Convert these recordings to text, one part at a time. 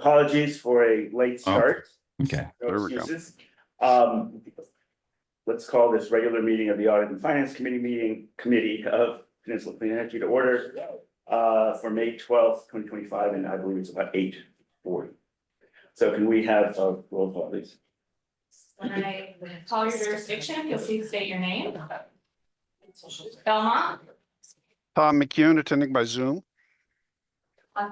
Apologies for a late start. Okay. No There we go. excuses. Let's call this regular meeting of the Audit and Finance Committee of Peninsula Clean Energy to order for May 12th, 2025, and I believe it's about 8:40. So can we have a roll call, please? When I call your jurisdiction, you'll please state your name. Belmont. Tom McCune, attending by Zoom.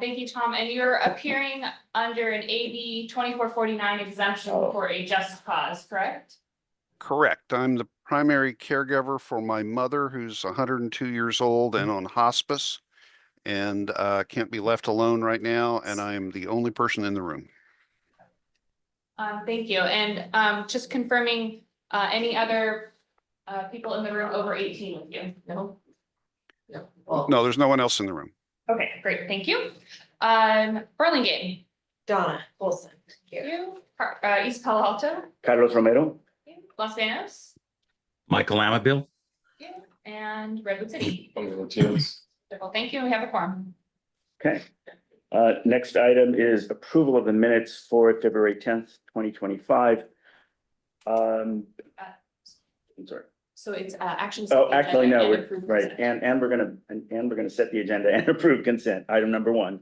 Thank you, Tom. And you're appearing under an AB 2449 exemption for a just cause, correct? Correct. I'm the primary caregiver for my mother, who's 102 years old and on hospice, and can't be left alone right now. And I am the only person in the room. Thank you. And just confirming, any other people in the room over 18 with you? No? No, there's no one else in the room. Okay, great. Thank you. Burlingame. Donna Olson. Thank you. East Palo Alto. Carlos Romero? Los Banos. Michael Amabil. And Redwood City. Yes. Well, thank you. We have a quorum. Okay. Next item is approval of the minutes for February 10th, 2025. I'm sorry. So it's actions. Oh, actually, no, right. And we're gonna set the agenda and approve consent, item number 1.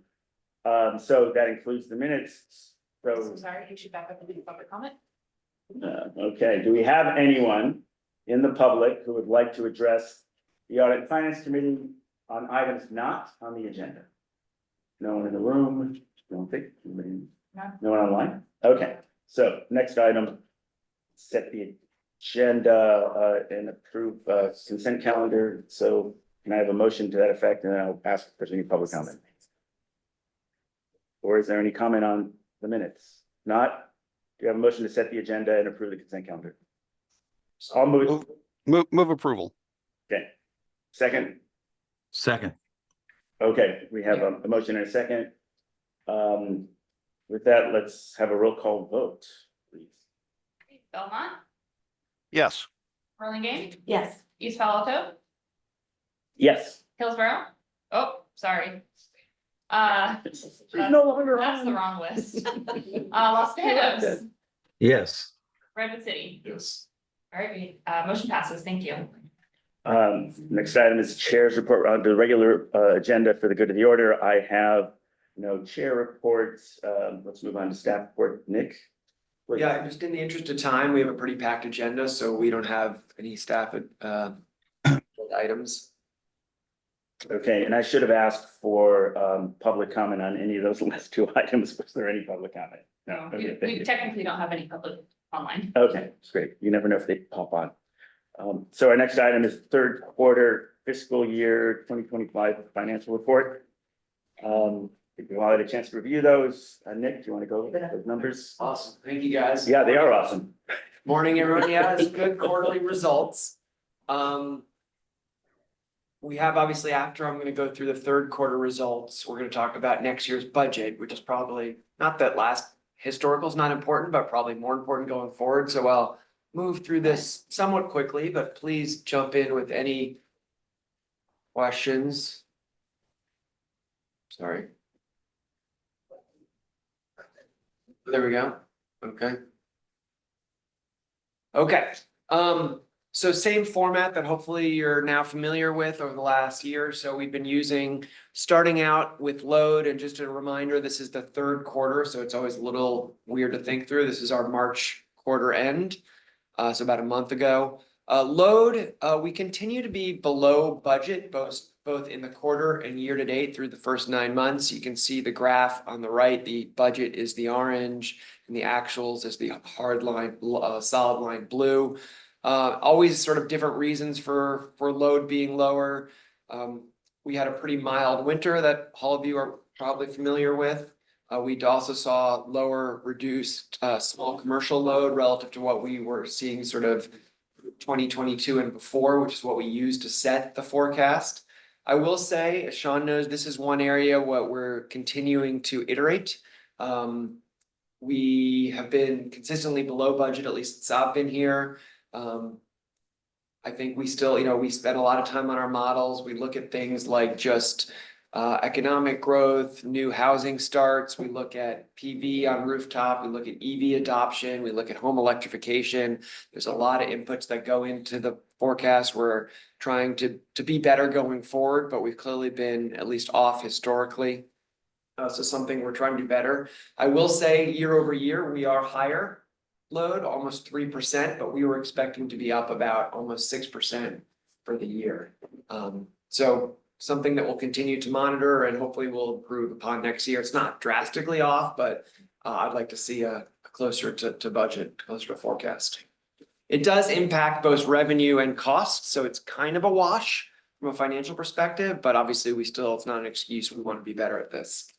So that includes the minutes. So sorry, you should back up and do public comment. Okay, do we have anyone in the public who would like to address the Audit and Finance Committee on items not on the agenda? No one in the room? Don't think. No one online? Okay, so next item, set the agenda and approve consent calendar. So can I have a motion to that effect? And then I'll ask if there's any public comment. Or is there any comment on the minutes? Not? Do you have a motion to set the agenda and approve the consent calendar? I'll move. Move approval. Okay. Second. Second. Okay, we have a motion and a second. With that, let's have a roll call vote, please. Belmont. Yes. Burlingame. Yes. East Palo Alto. Yes. Hillsborough. Oh, sorry. No longer That's the wrong list. Los Banos. Yes. Redwood City. Yes. All right, motion passes. Thank you. Next item is chair's report on the regular agenda for the good of the order. I have no chair reports. Let's move on to staff report. Nick? Please. Yeah, just in the interest of time, we have a pretty packed agenda, so we don't have any staff items. Okay, and I should have asked for public comment on any of those last 2 items. Was there any public comment? No. Okay, thank We you. technically don't have any public online. Okay, that's great. You never know if they pop on. So our next item is third quarter fiscal year 2025 financial report. If you all had a chance to review those, Nick, do you want to go over those numbers? Awesome, thank you, guys. Yeah, they are awesome. Morning, everyone. Yeah, it's good quarterly results. We have obviously, after I'm gonna go through the third quarter results, we're gonna talk about next year's budget, which is probably not that last historical is not important, but probably more important going forward. So I'll move through this somewhat quickly, but please jump in with any questions. Sorry. There we go. Okay. Okay, so same format that hopefully you're now familiar with over the last year. So we've been using, starting out with load, and just a reminder, this is the third quarter, so it's always a little weird to think through. This is our March quarter end, so about a month ago. Load, we continue to be below budget, both in the quarter and year to date through the first 9 months. You can see the graph on the right, the budget is the orange and the actuals is the hard line, solid line blue. Always sort of different reasons for load being lower. We had a pretty mild winter that all of you are probably familiar with. We also saw lower reduced small commercial load relative to what we were seeing sort of 2022 and before, which is what we used to set the forecast. I will say, as Sean knows, this is one area what we're continuing to iterate. We have been consistently below budget, at least since I've been here. I think we still, we spend a lot of time on our models. We look at things like just economic growth, new housing starts. We look at PV on rooftop, we look at EV adoption, we look at home electrification. There's a lot of inputs that go into the forecast. We're trying to be better going forward, but we've clearly been at least off historically. So something we're trying to do better. I will say year over year, we are higher load, almost 3%, but we were expecting to be up about almost 6% for the year. So something that we'll continue to monitor and hopefully will improve upon next year. It's not drastically off, but I'd like to see a closer to budget, closer to forecast. It does impact both revenue and costs, so it's kind of a wash from a financial perspective, but obviously it's not an excuse. We want to be better at this.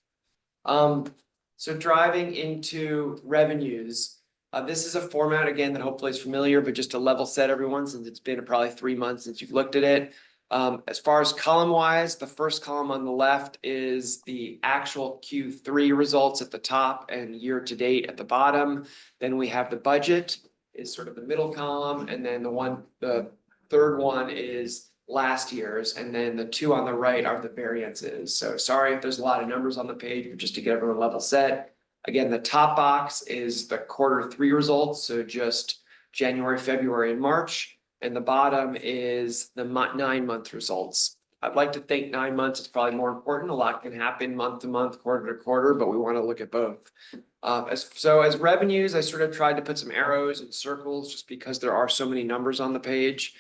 So driving into revenues, this is a format again that hopefully is familiar, but just to level set everyone, since it's been probably 3 months since you've looked at it. As far as column wise, the first column on the left is the actual Q3 results at the top and year to date at the bottom. Then we have the budget is sort of the middle column, and then the third one is last year's, and then the two on the right are the variances. So sorry if there's a lot of numbers on the page, but just to get everyone level set. Again, the top box is the Q3 results, so just January, February, and March. And the bottom is the 9-month results. I'd like to think 9 months is probably more important. A lot can happen month to month, quarter to quarter, but we want to look at both. As revenues, I sort of tried to put some arrows and circles just because there are so many numbers on the page.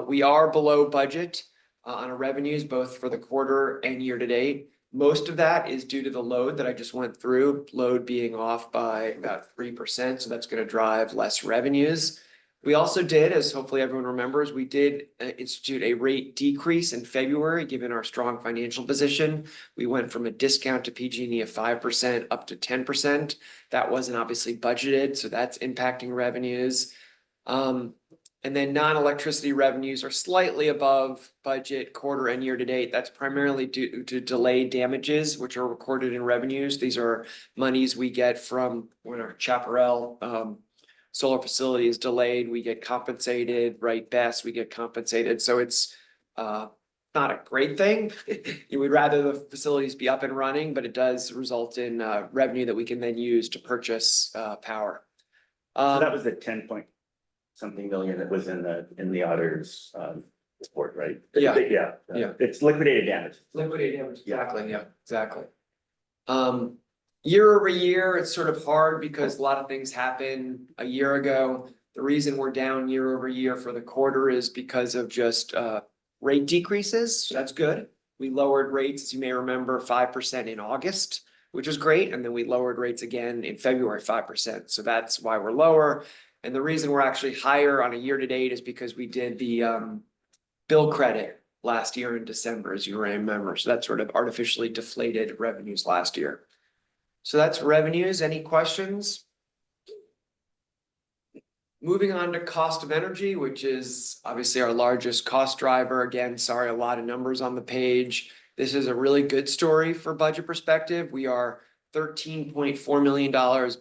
We are below budget on our revenues, both for the quarter and year to date. Most of that is due to the load that I just went through, load being off by about 3%. So that's going to drive less revenues. We also did, as hopefully everyone remembers, we did institute a rate decrease in February, given our strong financial position. We went from a discount to PG&E of 5% up to 10%. That wasn't obviously budgeted, so that's impacting revenues. And then non-electricity revenues are slightly above budget quarter and year to date. That's primarily due to delayed damages, which are recorded in revenues. These are monies we get from when our Chaparral solar facility is delayed, we get compensated, right? Best, we get compensated. So it's not a great thing. We'd rather the facilities be up and running, but it does result in revenue that we can then use to purchase power. So that was the 10-point-something million that was in the auditor's report, right? Yeah. Yeah. It's liquidated damage. Liquidated damage, exactly, yeah, exactly. Year over year, it's sort of hard because a lot of things happened a year ago. The reason we're down year over year for the quarter is because of just rate decreases. So that's good. We lowered rates, as you may remember, 5% in August, which was great. And then we lowered rates again in February, 5%. So that's why we're lower. And the reason we're actually higher on a year to date is because we did the bill credit last year in December, as you remember. So that sort of artificially deflated revenues last year. So that's revenues. Any questions? Moving on to cost of energy, which is obviously our largest cost driver. Again, sorry, a lot of numbers on the page. This is a really good story for budget perspective. We are $13.4 million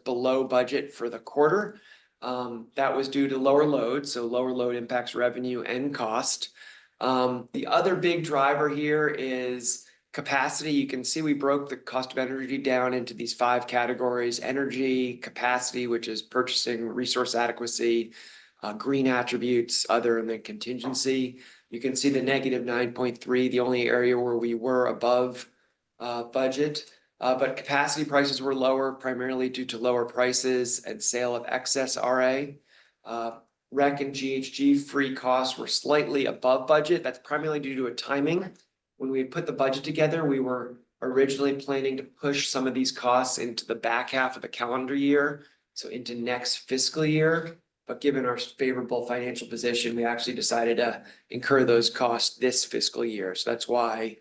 below budget for the quarter. That was due to lower load. So lower load impacts revenue and cost. The other big driver here is capacity. You can see we broke the cost of energy down into these 5 categories: energy, capacity, which is purchasing, resource adequacy, green attributes, other, and then contingency. You can see the negative 9.3, the only area where we were above budget. But capacity prices were lower, primarily due to lower prices and sale of excess RA. REC and GHG free costs were slightly above budget. That's primarily due to a timing. When we put the budget together, we were originally planning to push some of these costs into the back half of the calendar year, so into next fiscal year. But given our favorable financial position, we actually decided to incur those costs this fiscal year. So that's why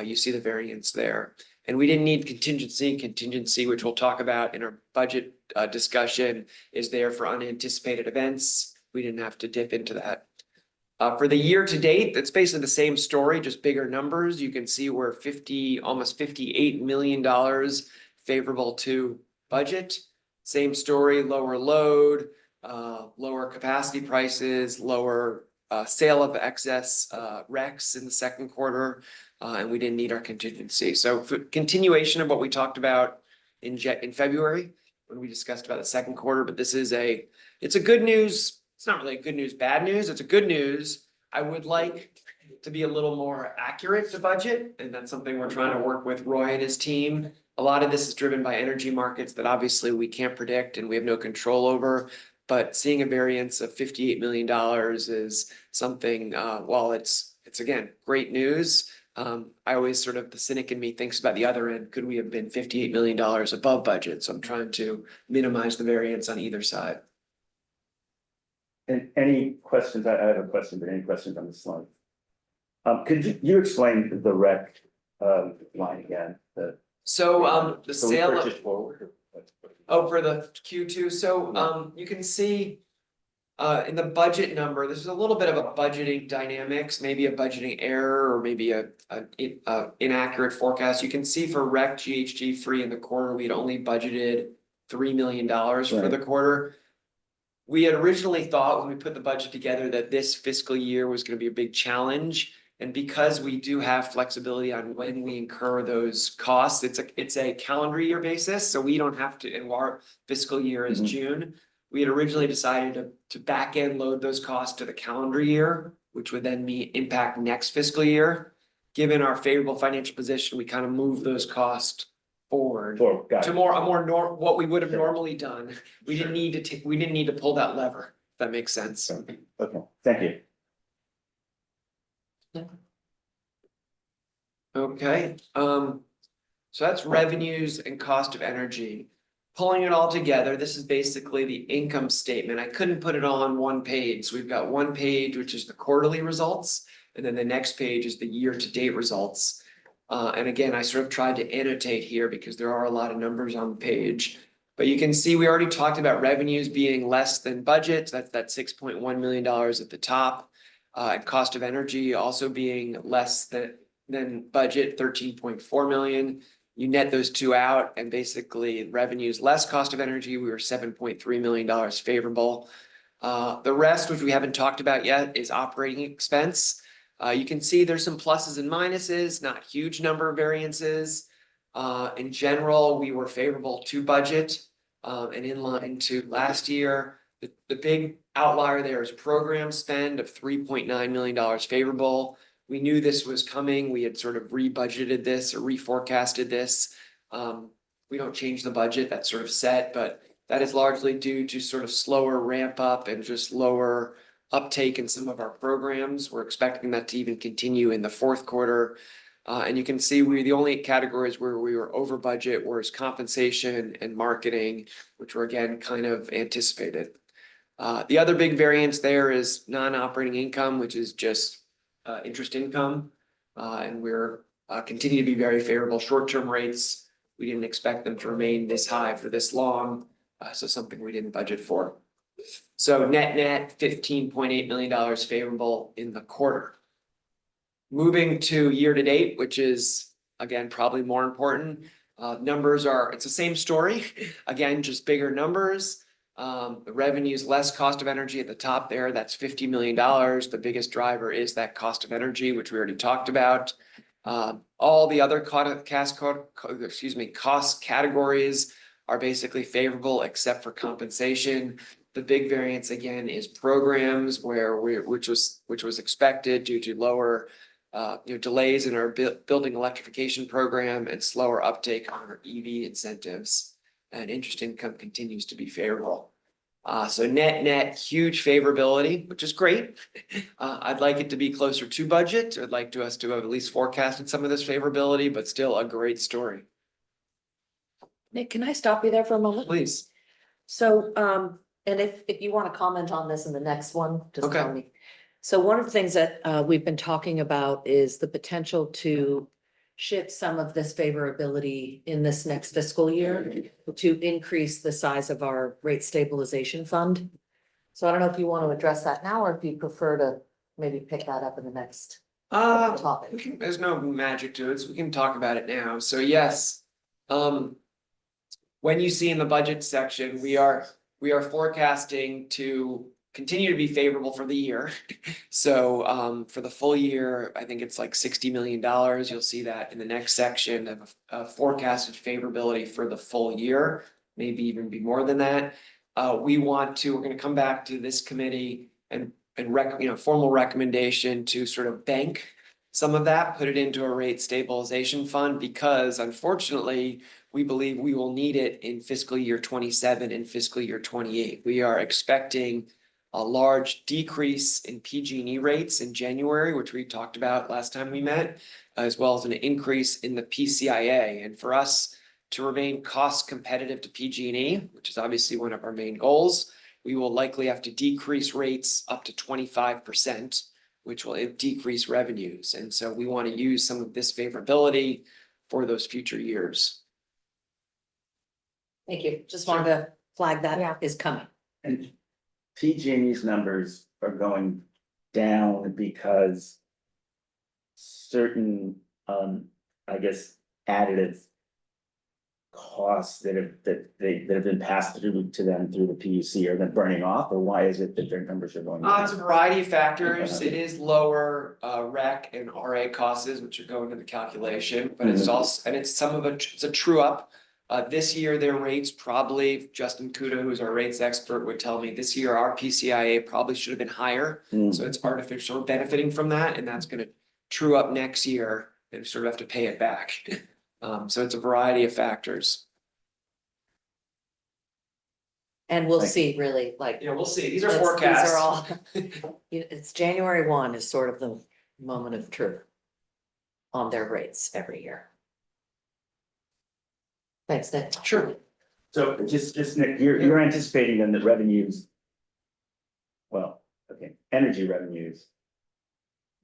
you see the variance there. And we didn't need contingency. Contingency, which we'll talk about in our budget discussion, is there for unanticipated events. We didn't have to dip into that. For the year to date, that's basically the same story, just bigger numbers. You can see we're almost $58 million favorable to budget. Same story, lower load, lower capacity prices, lower sale of excess RECs in the second quarter. and we didn't need our contingency. So for continuation of what we talked about in February, when we discussed about the second quarter, but this is it's a good news. It's not really a good news, bad news. It's a good news. I would like to be a little more accurate to budget, and that's something we're trying to work with Roy and his team. A lot of this is driven by energy markets that obviously we can't predict and we have no control over. But seeing a variance of $58 million is something, while it's again, great news. I always sort of, the cynic in me thinks about the other end. Could we have been $58 million above budget? So I'm trying to minimize the variance on either side. And any questions? I have a question, but any questions on this slide? Could you explain the rec line again? So the So we sale of. purchased forward? Oh, for the Q2, so you can see in the budget number, this is a little bit of a budgeting dynamics, maybe a budgeting error or maybe a inaccurate forecast. You can see for rec GHG free in the quarter, we'd only budgeted $3 million for the quarter. We had originally thought when we put the budget together that this fiscal year was going to be a big challenge. And because we do have flexibility on when we incur those costs, it's a calendar year basis, so we don't have to, and our fiscal year is June. We had originally decided to back end load those costs to the calendar year, which would then impact next fiscal year. Given our favorable financial position, we kind of move those costs forward to what we would have normally done. We didn't need to pull that lever, if that makes sense. Okay, thank you. Okay, so that's revenues and cost of energy. Pulling it all together, this is basically the income statement. I couldn't put it all on one page. So we've got one page, which is the quarterly results, and then the next page is the year-to-date results. And again, I sort of tried to annotate here because there are a lot of numbers on the page. But you can see we already talked about revenues being less than budget. That's that $6.1 million at the top. And cost of energy also being less than budget, 13.4 million. You net those two out and basically revenues less cost of energy, we were $7.3 million favorable. The rest, which we haven't talked about yet, is operating expense. You can see there's some pluses and minuses, not huge number of variances. In general, we were favorable to budget and in line to last year. The big outlier there is program spend of $3.9 million favorable. We knew this was coming. We had sort of rebudgeted this or reforecasted this. We don't change the budget, that's sort of set, but that is largely due to sort of slower ramp up and just lower uptake in some of our programs. We're expecting that to even continue in the fourth quarter. And you can see the only categories where we were over budget was compensation and marketing, which were again kind of anticipated. The other big variance there is non-operating income, which is just interest income. And we're continue to be very favorable short-term rates. We didn't expect them to remain this high for this long. So something we didn't budget for. So net $15.8 million favorable in the quarter. Moving to year to date, which is again probably more important. Numbers it's the same story. Again, just bigger numbers. The revenues less cost of energy at the top there, that's $50 million. The biggest driver is that cost of energy, which we already talked about. All the other cost categories are basically favorable except for compensation. The big variance again is programs which was expected due to lower delays in our building electrification program and slower uptake on our EV incentives. And interest income continues to be favorable. So net huge favorability, which is great. I'd like it to be closer to budget. I'd like us to have at least forecasted some of this favorability, but still a great story. Nick, can I stop you there for a moment? Please. So, and if you want to comment on this in the next one, just tell Okay. me. So one of the things that we've been talking about is the potential to shift some of this favorability in this next fiscal year to increase the size of our rate stabilization fund. So I don't know if you want to address that now, or if you prefer to maybe pick that up in the next topic. There's no magic to it, so we can talk about it now. So yes, when you see in the budget section, we are forecasting to continue to be favorable for the year. So for the full year, I think it's like $60 million. You'll see that in the next section of forecasted favorability for the full year, maybe even be more than that. We're gonna come back to this committee and formal recommendation to sort of bank some of that, put it into a rate stabilization fund, because unfortunately, we believe we will need it in fiscal year 27 and fiscal year 28. We are expecting a large decrease in PG&E rates in January, which we talked about last time we met, as well as an increase in the PCIA. And for us to remain cost competitive to PG&E, which is obviously one of our main goals, we will likely have to decrease rates up to 25%, which will decrease revenues. And so we want to use some of this favorability for those future years. Thank you. Just wanted to flag that is coming. And PG&E's numbers are going down because certain, I guess, additive costs that have been passed through to them through the PUC are then burning off, or why is it that their numbers are going down? It's a variety of factors. It is lower REC and RA costs, which are going into the calculation, but it's also, and it's some of it's a true up. This year, their rates probably, Justin Kuda, who's our rates expert, would tell me this year our PCIA probably should have been higher. So it's artificial, we're benefiting from that, and that's gonna true up next year and sort of have to pay it back. So it's a variety of factors. And we'll Thank see really like. Yeah, we'll see. These are These forecasts. are all, it's January 1 is sort of the moment of truth on their rates every year. Thanks, Nick. Sure. So just Nick, you're anticipating then that revenues, well, okay, energy revenues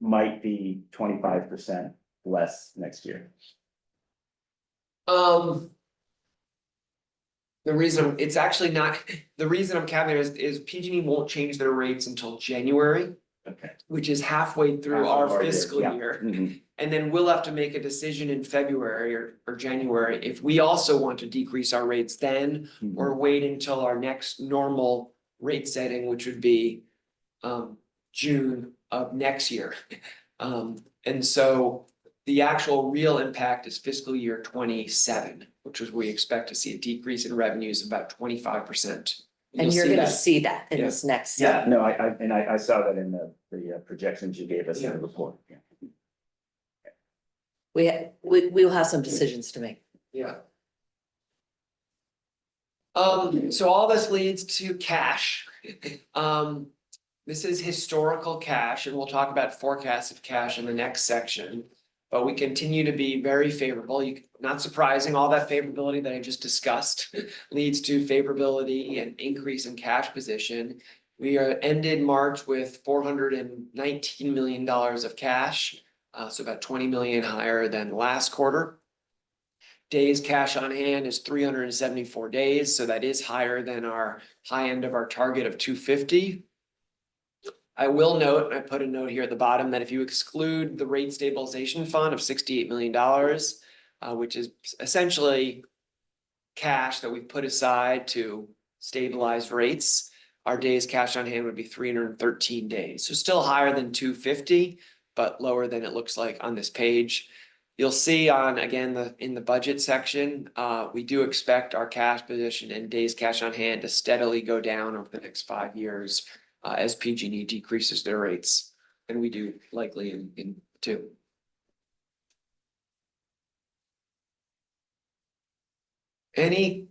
might be 25% less next year. The reason it's actually not, the reason I'm capping it is PG&E won't change their rates until January, Okay. which is halfway through Half of our year, fiscal yeah. year. Mhm. And then we'll have to make a decision in February or January if we also want to decrease our rates then, or wait until our next normal rate setting, which would be June of next year. And so the actual real impact is fiscal year 27, which is we expect to see a decrease in revenues of about 25%. And you're gonna see that in this next. Yeah, no, I saw that in the projections you gave us in the report. Yeah. We'll have some decisions to make. Yeah. So all this leads to cash. This is historical cash, and we'll talk about forecasted cash in the next section. But we continue to be very favorable. Not surprising, all that favorability that I just discussed leads to favorability and increase in cash position. We ended March with $419 million of cash, so about 20 million higher than last quarter. Days cash on hand is 374 days, so that is higher than our high end of our target of 250. I will note, and I put a note here at the bottom, that if you exclude the rate stabilization fund of $68 million, which is essentially cash that we've put aside to stabilize rates, our days cash on hand would be 313 days. So still higher than 250, but lower than it looks like on this page. You'll see in the budget section, we do expect our cash position and days cash on hand to steadily go down over the next 5 years as PG&E decreases their rates, and we do likely in two. Any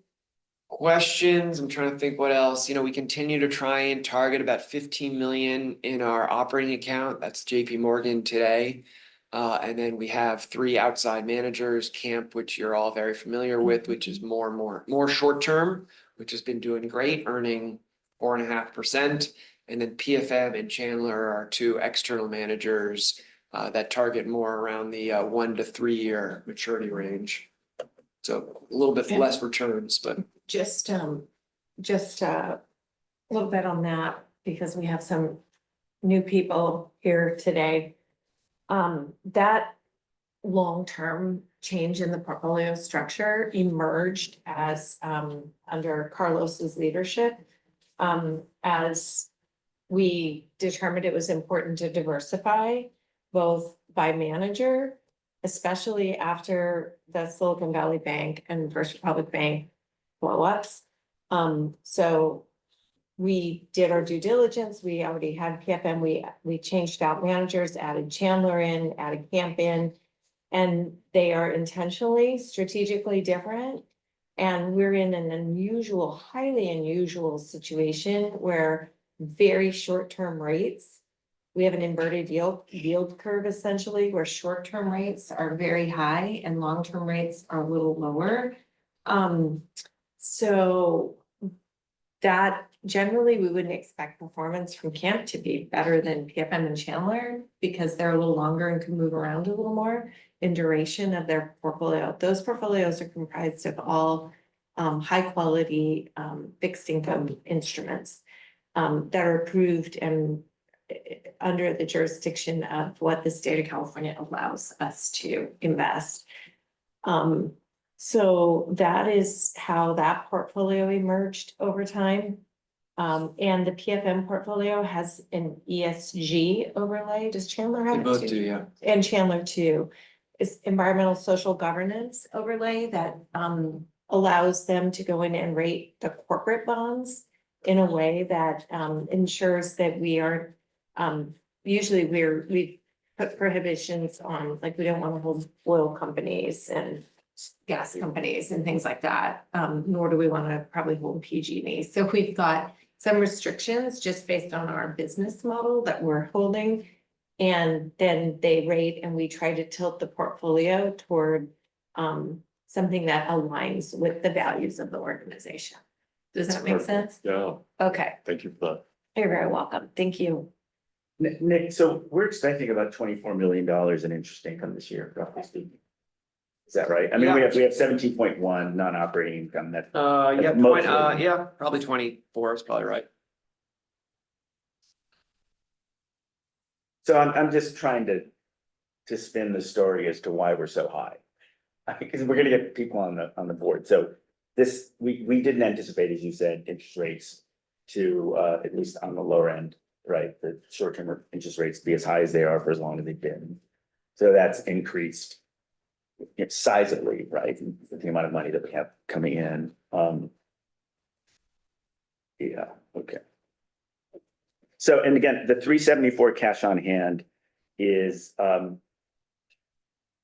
questions? I'm trying to think what else. We continue to try and target about 15 million in our operating account. That's JP Morgan today. And then we have 3 outside managers, Camp, which you're all very familiar with, which is more short term, which has been doing great, earning 4.5%. And then PFM and Chandler are our 2 external managers that target more around the 1 to 3 year maturity range. So a little bit less returns, but Just a little bit on that, because we have some new people here today. That long-term change in the portfolio structure emerged as under Carlos's leadership. As we determined it was important to diversify both by manager, especially after the Silicon Valley Bank and First Republic Bank blow-ups. So we did our due diligence. We already had PFM. We changed out managers, added Chandler in, added Camp in. And they are intentionally, strategically different. And we're in an unusual, highly unusual situation where very short-term rates. We have an inverted yield curve essentially, where short-term rates are very high and long-term rates are a little lower. So that generally we wouldn't expect performance from Camp to be better than PFM and Chandler because they're a little longer and can move around a little more in duration of their portfolio. Those portfolios are comprised of all high quality fixed income instruments that are approved and under the jurisdiction of what the state of California allows us to invest. So that is how that portfolio emerged over time. And the PFM portfolio has an ESG overlay. Does Chandler have They it both too? do, yeah. And Chandler too, is environmental social governance overlay that allows them to go in and rate the corporate bonds in a way that ensures that we are usually we put prohibitions on, like, we don't want to hold oil companies and gas companies and things like that, nor do we want to probably hold PG&E. So we've got some restrictions just based on our business model that we're holding. And then they rate and we try to tilt the portfolio toward something that aligns with the values of the organization. Does that make sense? Yeah, Okay, thank you for that. you're very welcome. Thank you. Nick, so we're expecting about $24 million in interest income this year, roughly speaking. Is that right? I mean, we have 17.1 non-operating income that, Yeah, mostly- yeah, probably 24 is probably right. so I'm just trying to spin the story as to why we're so high. Because we're gonna get people on the board. So this, we didn't anticipate, as you said, interest rates to at least on the lower end, right? The short-term interest rates to be as high as they are for as long as they've been. So that's increased sizably, right? The amount of money that we have coming in. Yeah, okay. So, and again, the 374 cash on hand is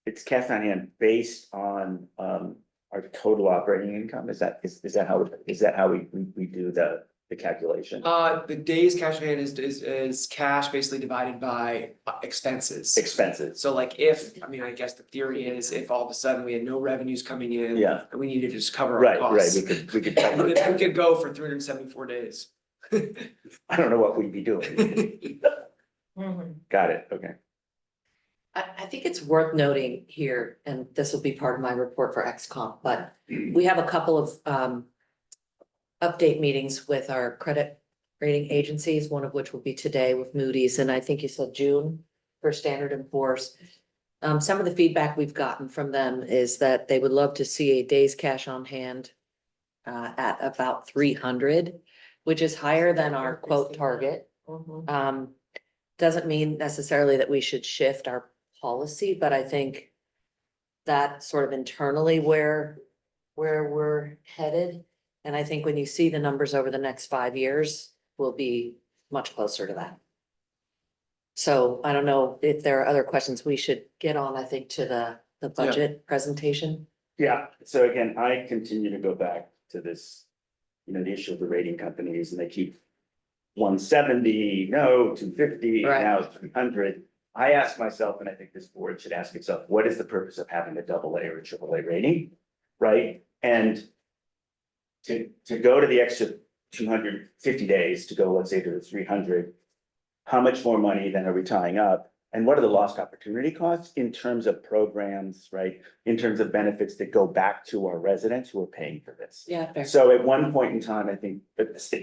it's cash on hand based on our total operating income. Is that how we do the calculation? The days cash on hand is cash basically divided by expenses. Expenses. So like if, I mean, I guess the theory is if all of a sudden we had no revenues coming in. Yeah. And we needed to just cover our Right, costs. we could cover it. We could go for 374 days. I don't know what we'd be doing. Got it, okay. I think it's worth noting here, and this will be part of my report for XCOM, but we have a couple of update meetings with our credit rating agencies, one of which will be today with Moody's, and I think you said June for Standard & Poor's. Some of the feedback we've gotten from them is that they would love to see a days cash on hand at about 300, which is higher than our quote target. Doesn't mean necessarily that we should shift our policy, but I think that sort of internally where we're headed. And I think when you see the numbers over the next 5 years, we'll be much closer to that. So I don't know if there are other questions we should get on, I think, to the budget presentation. Yeah, so again, I continue to go back to this, the issue of the rating companies, and they keep 170, no, 250, Right. now it's 300. I ask myself, and I think this board should ask itself, what is the purpose of having a AA or a AAA rating, right? And to go to the extra 250 days, to go, let's say, to the 300, how much more money then are we tying up? And what are the lost opportunity costs in terms of programs, right? In terms of benefits that go back to our residents who are paying for this. Yeah, fair. So at one point in time, I think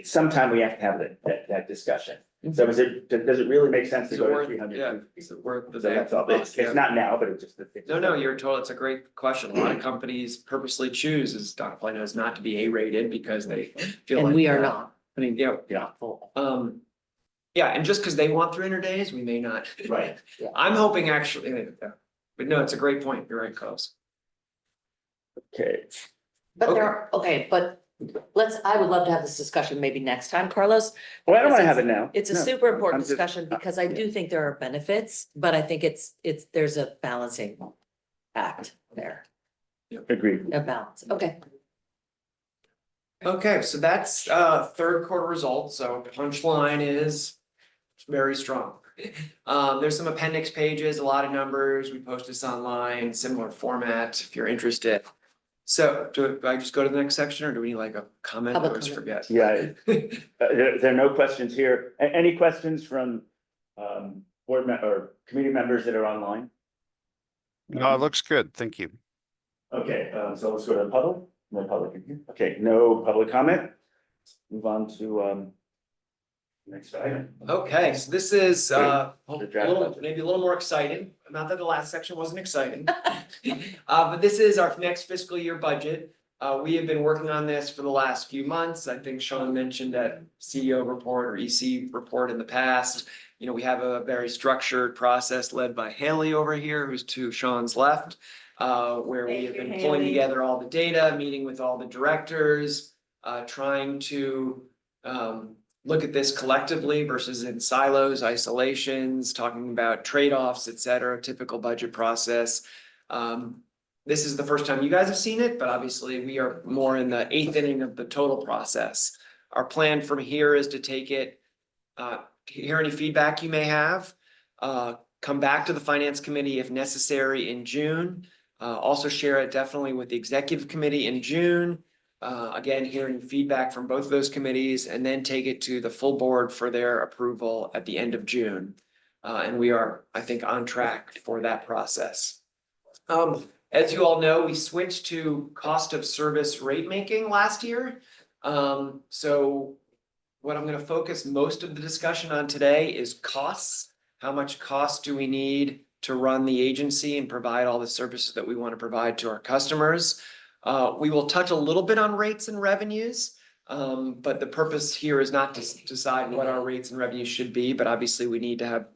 sometime we have to have that discussion. So does it really make sense to Is it go to worth, 300? yeah, is it worth the? So that's all, it's Yeah. not now, but it's just. No, you're told, it's a great question. A lot of companies purposely choose, as Dr. Play knows, not to be A-rated because they feel like. And we are not. I mean, yeah, Yeah. um, Yeah, and just because they want 300 days, we may not. Right. I'm hoping actually, but no, it's a great point. You're right, Carlos. Okay, But Okay. but I would love to have this discussion maybe next time, Carlos. well, I don't wanna Because have it now. It's a No, super I'm important just- discussion because I do think there are benefits, but I think there's a balancing act there, Agreed. a balance. Okay. Okay, so that's third quarter results. So punchline is very strong. There's some appendix pages, a lot of numbers. We post this online, similar format if you're interested. So do I just go to the next section or do we need like a comment? I Public always comment. forget. Yeah, there are no questions here. Any questions from or committee members that are online? No, it looks good. Thank you. Okay, so let's go to the public. No public in here. Okay, no public comment. Move on to next item. Okay, so this is a draft little, budget. maybe a little more exciting. Not that the last section wasn't exciting. But this is our next fiscal year budget. We have been working on this for the last few months. I think Sean mentioned that CEO report or EC report in the past. You know, we have a very structured process led by Haley over here, who's to Sean's left. Where we have been pulling together all the data, meeting with all the directors, trying to look at this collectively versus in silos, isolations, talking about trade-offs, et cetera, typical budget process. This is the first time you guys have seen it, but obviously we are more in the eighth inning of the total process. Our plan from here is to take it, hear any feedback you may have, come back to the finance committee if necessary in June. Also share it definitely with the executive committee in June. Again, hearing feedback from both of those committees and then take it to the full board for their approval at the end of June. And we are, I think, on track for that process. As you all know, we switched to cost of service rate making last year. So what I'm going to focus most of the discussion on today is costs. How much cost do we need to run the agency and provide all the services that we want to provide to our customers? We will touch a little bit on rates and revenues, but the purpose here is not to decide what our rates and revenues should be, but obviously we need to have,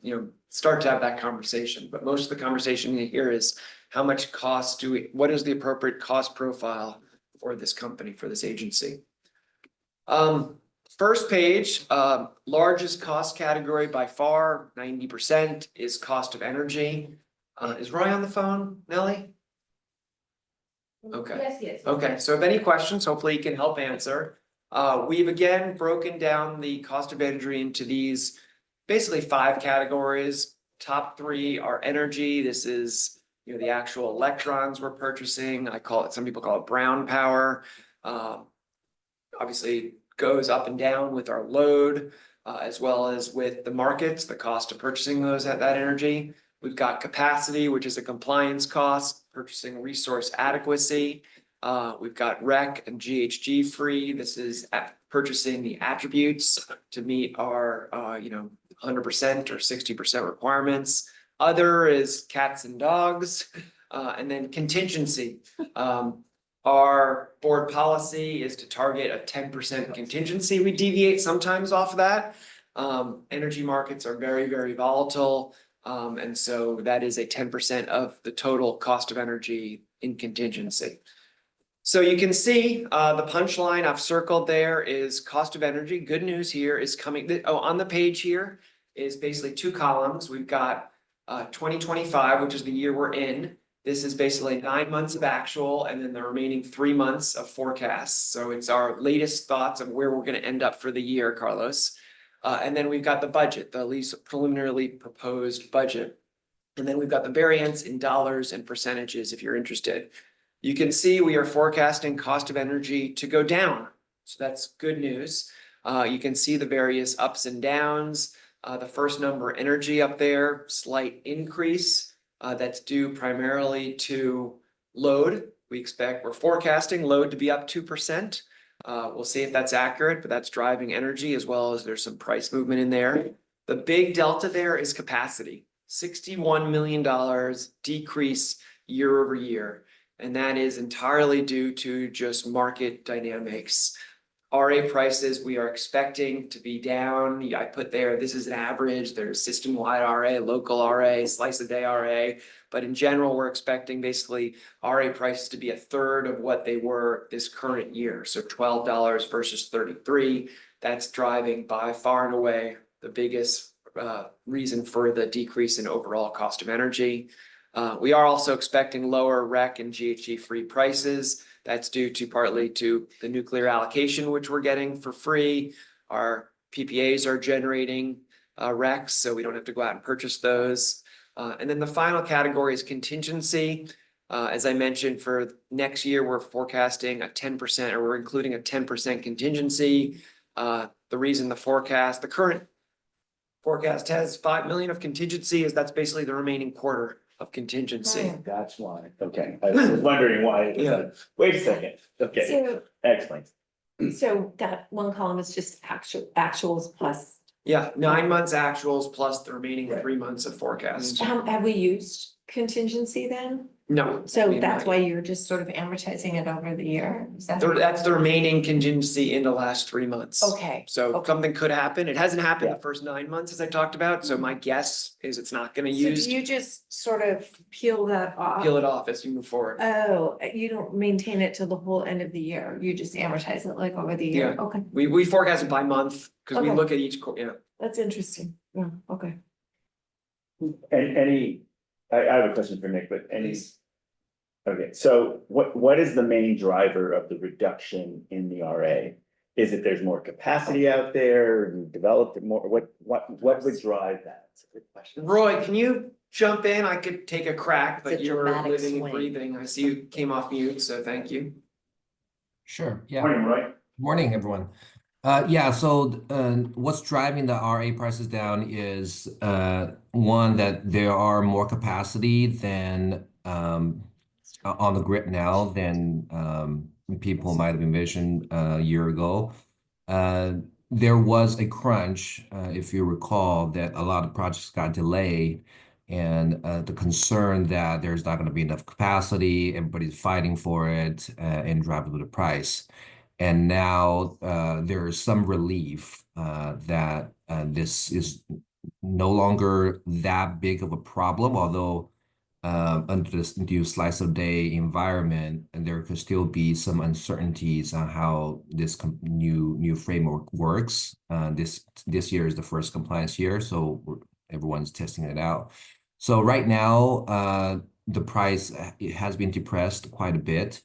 start to have that conversation. But most of the conversation here is how much cost what is the appropriate cost profile for this company, for this agency? First page, largest cost category by far, 90% is cost of energy. Is Roy on the phone, Nellie? Okay. Yes. Okay, so if any questions, hopefully you can help answer. We've again broken down the cost of energy into these basically 5 categories. Top 3 are energy. This is, the actual electrons we're purchasing. Some people call it brown power. Obviously goes up and down with our load, as well as with the markets, the cost of purchasing that energy. We've got capacity, which is a compliance cost, purchasing resource adequacy. We've got REC and GHG free. This is purchasing the attributes to meet our, 100% or 60% requirements. Other is cats and dogs, and then contingency. Our board policy is to target a 10% contingency. We deviate sometimes off of that. Energy markets are very, very volatile. And so that is a 10% of the total cost of energy in contingency. So you can see the punchline I've circled there is cost of energy. Good news here is coming. On the page here is basically 2 columns. We've got 2025, which is the year we're in. This is basically 9 months of actual and then the remaining 3 months of forecasts. So it's our latest thoughts of where we're going to end up for the year, Carlos. And then we've got the budget, the least preliminarily proposed budget. And then we've got the variance in dollars and percentages if you're interested. You can see we are forecasting cost of energy to go down. So that's good news. You can see the various ups and downs. The first number, energy up there, slight increase. That's due primarily to load. We're forecasting load to be up 2%. We'll see if that's accurate, but that's driving energy as well as there's some price movement in there. The big delta there is capacity, $61 million decrease year over year. And that is entirely due to just market dynamics. RA prices, we are expecting to be down. Yeah, I put there, this is an average. There's system-wide RA, local RA, slice of day RA. But in general, we're expecting basically RA prices to be a third of what they were this current year. So $12 versus 33. That's driving by far and away the biggest reason for the decrease in overall cost of energy. We are also expecting lower REC and GHG free prices. That's due to partly to the nuclear allocation, which we're getting for free. Our PPAs are generating RECs, so we don't have to go out and purchase those. And then the final category is contingency. As I mentioned, for next year, we're forecasting a 10%, or we're including a 10% contingency. The reason the current forecast has 5 million of contingency is that's basically the remaining quarter of contingency. That's why, okay, I was wondering why. Yeah. Wait a second, okay, So, excellent. so that one column is just actuals plus, Yeah, 9 months actuals plus the remaining Right. 3 months of forecast. have we used contingency then? No. So we that's might. why you're just sort of amortizing it over the year? Is that? That's the remaining contingency in the last 3 months. Okay, So okay. something could happen. It hasn't happened Yeah. the first 9 months, as I talked about, so my guess is it's not gonna So use, do you just sort of peel that off? peel it off as you move forward. Oh, you don't maintain it till the whole end of the year, you just amortize it like over the year, okay, We forecast it by month, because we Okay. look at each, yeah. that's interesting, yeah, okay. And I have a question for Nick, but any. Okay, so what is the main driver of the reduction in the RA? Is it there's more capacity out there, you developed it more, what would drive that? That's a good question. Roy, can you jump in? I could take a crack, It's a but you're dramatic living and swing. breathing. I see you came off mute, so thank you. Sure, yeah. Morning, Roy. Morning, everyone. Yeah, so what's driving the RA prices down is one, that there are more capacity than on the grid now than people might have envisioned a year ago. There was a crunch, if you recall, that a lot of projects got delayed, and the concern that there's not going to be enough capacity, everybody's fighting for it, and driving up the price. And now there is some relief that this is no longer that big of a problem, although under this new slice of day environment, and there could still be some uncertainties on how this new framework works. This year is the first compliance year, so everyone's testing it out. So right now, the price it has been depressed quite a bit.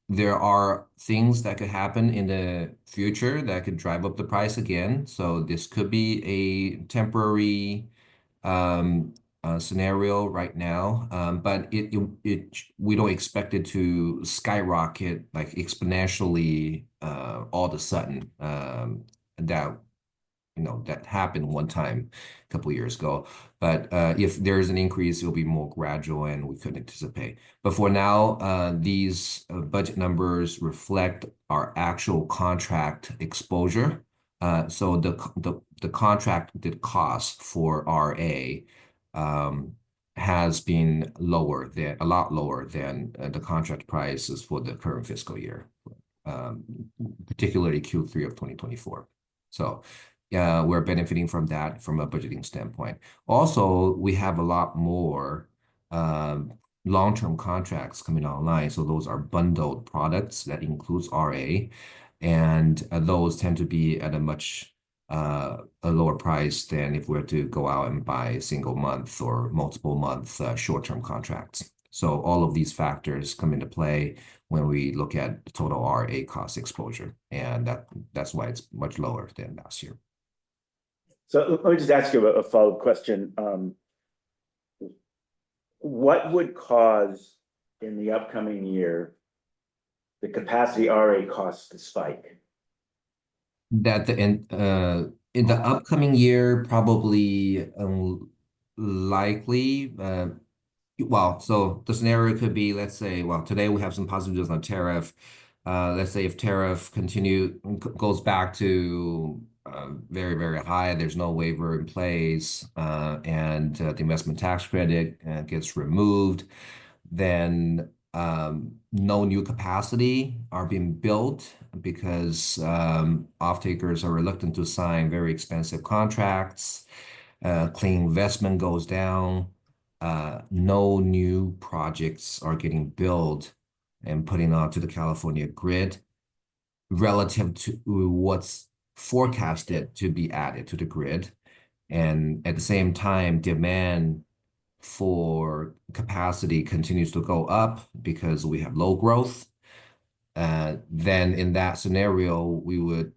There are things that could happen in the future that could drive up the price again. So this could be a temporary scenario right now, but we don't expect it to skyrocket like exponentially all of a sudden. That happened one time a couple of years ago. But if there's an increase, it'll be more gradual, and we couldn't anticipate. But for now, these budget numbers reflect our actual contract exposure. So the contracted cost for RA has been a lot lower than the contract prices for the current fiscal year, particularly Q3 of 2024. So we're benefiting from that from a budgeting standpoint. Also, we have a lot more long-term contracts coming online. So those are bundled products that includes RA, and those tend to be at a much a lower price than if we were to go out and buy a single month or multiple month short-term contracts. So all of these factors come into play when we look at the total RA cost exposure, and that's why it's much lower than last year. So let me just ask you a follow-up question. What would cause in the upcoming year the capacity RA costs to spike? That in the upcoming year, probably likely. Well, so the scenario could be, let's say, well, today we have some positives on tariff. Let's say if tariff goes back to very, very high, there's no waiver in place, and the investment tax credit gets removed, then no new capacity are being built because off-takers are reluctant to sign very expensive contracts. Clean investment goes down. No new projects are getting built and putting onto the California grid relative to what's forecasted to be added to the grid. And at the same time, demand for capacity continues to go up because we have low growth. Then in that scenario, we would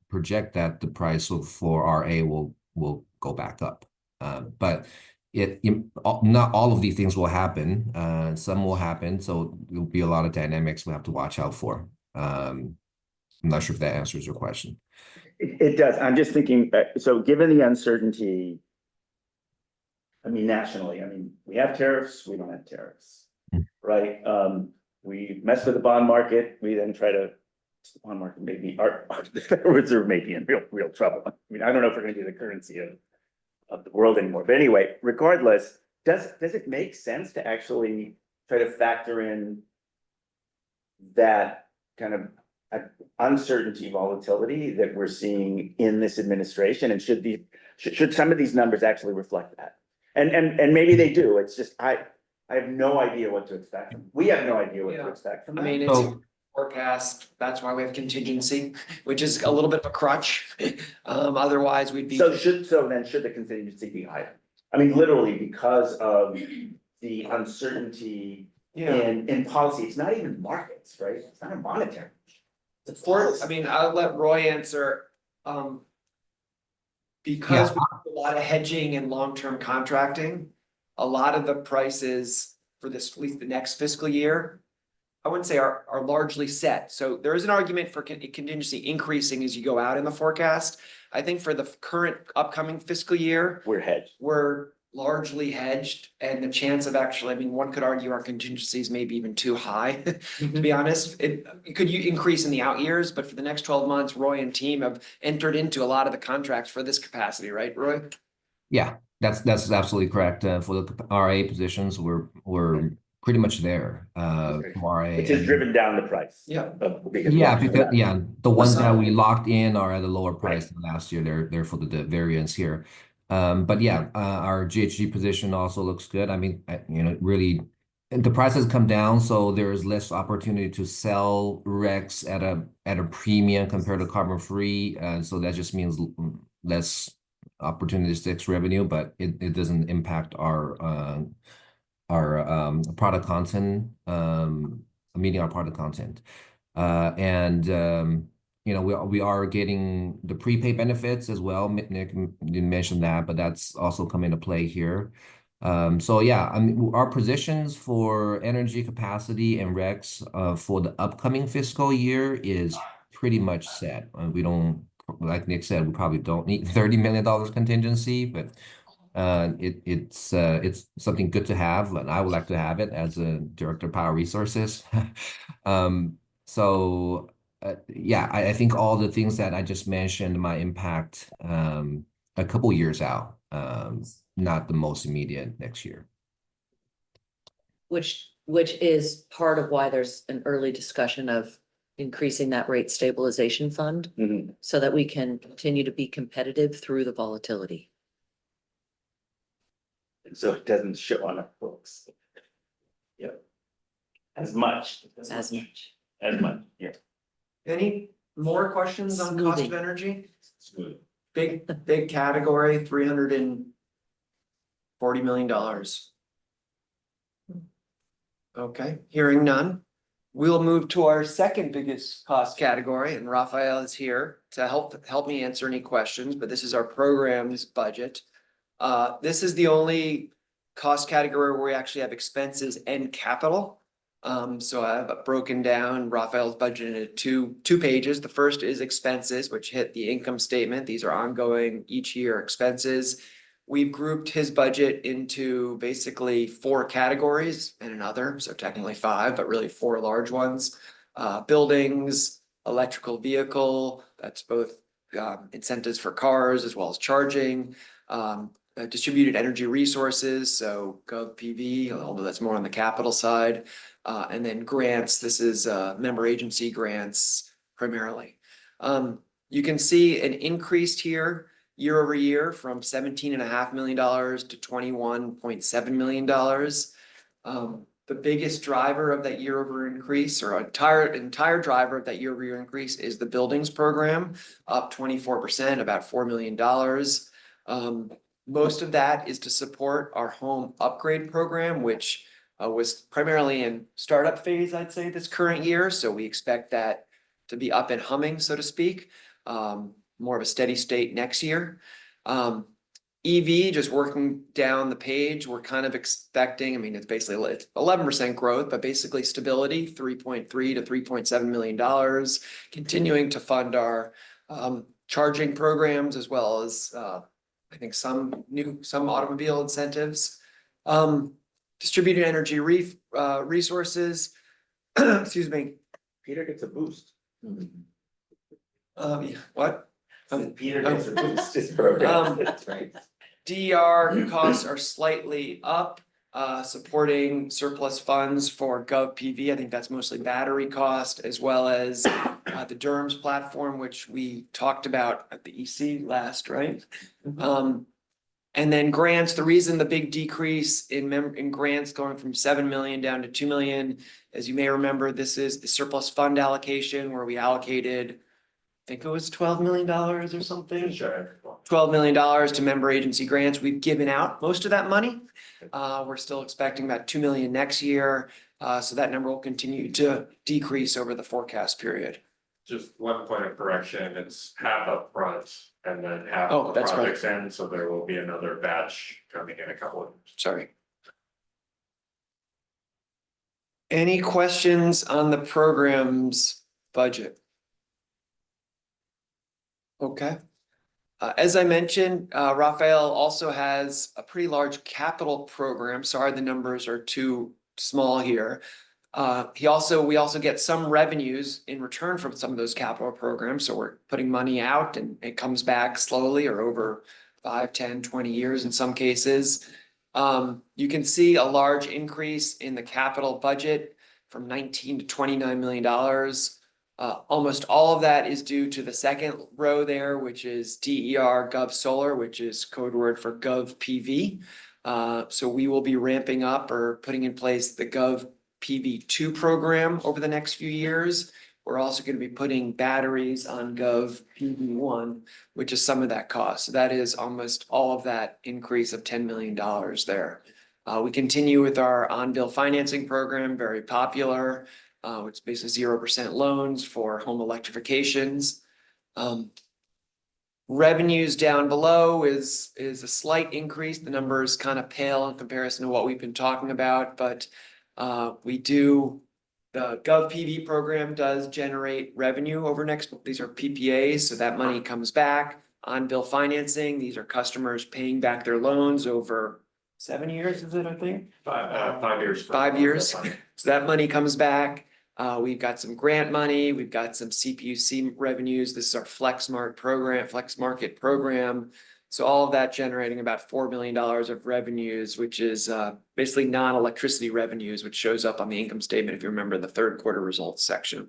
project that the price for RA will go back up. But not all of these things will happen. Some will happen, so there'll be a lot of dynamics we have to watch out for. I'm not sure if that answers your question. It does. I'm just thinking, so given the uncertainty, I mean, nationally, I mean, we have tariffs, we don't have tariffs, right? We mess with the bond market, we then try to, the bond market maybe, the Federal Reserve may be in real trouble. I mean, I don't know if we're gonna do the currency of the world anymore, but anyway, regardless, does it make sense to actually try to factor in that kind of uncertainty, volatility that we're seeing in this administration, and should some of these numbers actually reflect that? And maybe they do. It's just I have no idea what to expect. We have no idea what to expect from I them. mean, it's a forecast, that's why we have contingency, which is a little bit of a crutch. Otherwise, we'd be. So then should the contingency be higher? I mean, literally because of the uncertainty in policy. It's not even markets, right? It's not a monetary. It's I mean, I'll let Roy answer. Because we have a lot of hedging and long-term contracting, a lot of the prices for this, at least the next fiscal year, I wouldn't say are largely set. So there is an argument for contingency increasing as you go out in the forecast. I think for the current upcoming fiscal year, we're hedged. we're largely hedged, and the chance of actually, I mean, one could argue our contingencies may be even too high, to be honest. It could increase in the out years, but for the next 12 months, Roy and team have entered into a lot of the contracts for this capacity, right, Roy? Yeah, that's absolutely correct. For the RA positions, we're pretty much there. From RA, Which has driven down the price. Yeah. Because the ones that we locked in are at a lower price than last year. They're for the variance here. But yeah, our GHG position also looks good. I mean, really, the price has come down, so there's less opportunity to sell RECs at a premium compared to carbon free. So that just means less opportunistic revenue, but it doesn't impact our product content, meeting our product content. We are getting the prepaid benefits as well. Nick didn't mention that, but that's also come into play here. So yeah, I mean, our positions for energy capacity and RECs for the upcoming fiscal year is pretty much set. We don't, like Nick said, we probably don't need $30 million contingency, but it's something good to have, and I would like to have it as a director of power resources. Yeah, I think all the things that I just mentioned might impact a couple years out, not the most immediate next year. Which is part of why there's an early discussion of increasing that rate stabilization fund so that we can continue to be competitive through the volatility. And so it doesn't show on our books. Yep. As much. Yeah. Any more questions on cost of energy? Smooth. Big category, $340 million. Okay, hearing none. We'll move to our second biggest cost category, and Raphael is here to help me answer any questions, but this is our programs budget. This is the only cost category where we actually have expenses and capital. So I've broken down Raphael's budget into two pages. The first is expenses, which hit the income statement. These are ongoing each year expenses. We've grouped his budget into basically 4 categories and another, so technically 5, but really 4 large ones. Buildings, electrical vehicle, that's both incentives for cars as well as charging, distributed energy resources, so Gov PV, although that's more on the capital side. And then grants, this is member agency grants primarily. You can see an increase here year over year from $17.5 million to $21.7 million. The biggest driver of that year over increase, or entire driver of that year over year increase, is the buildings program, up 24%, about $4 million. Most of that is to support our home upgrade program, which was primarily in startup phase, I'd say, this current year. So we expect that to be up and humming, so to speak, more of a steady state next year. EV, just working down the page, we're kind of expecting, I mean, it's 11% growth, but basically stability, $3.3 to $3.7 million, continuing to fund our charging programs, as well as I think some automobile incentives. Distributed energy resources, excuse me. Peter gets a boost. What? Peter gets a boost, this program. That's right. DER costs are slightly up, supporting surplus funds for Gov PV. I think that's mostly battery cost, as well as the DERMS platform, which we talked about at the EC last, right? And then grants, the reason the big decrease in grants going from 7 million down to 2 million, as you may remember, this is the surplus fund allocation where we allocated, I think it was $12 million or something. Sure. $12 million to member agency grants. We've given out most of that money. We're still expecting about 2 million next year. So that number will continue to decrease over the forecast period. Just one point of correction, it's half upfront and then half Oh, the that's right. projects end, so there will be another batch coming in a couple of. Sorry. Any questions on the program's budget? Okay. As I mentioned, Raphael also has a pretty large capital program. Sorry, the numbers are too small here. We also get some revenues in return from some of those capital programs. So we're putting money out and it comes back slowly or over 5, 10, 20 years in some cases. You can see a large increase in the capital budget from $19 to $29 million. Almost all of that is due to the second row there, which is DER Gov Solar, which is code word for Gov PV. So we will be ramping up or putting in place the Gov PV2 program over the next few years. We're also going to be putting batteries on Gov PV1, which is some of that cost. So that is almost all of that increase of $10 million there. We continue with our on-bill financing program, very popular, which is basically 0% loans for home electrifications. Revenues down below is a slight increase. The number is kind of pale in comparison to what we've been talking about, but the Gov PV program does generate revenue over these are PPAs, so that money comes back. On-bill financing, these are customers paying back their loans over 7 years, is it, I think? 5 years. 5 years. So that money comes back. We've got some grant money, we've got some CPUC revenues. This is our Flex Market program. So all of that generating about $4 million of revenues, which is basically non-electricity revenues, which shows up on the income statement if you remember the third quarter results section.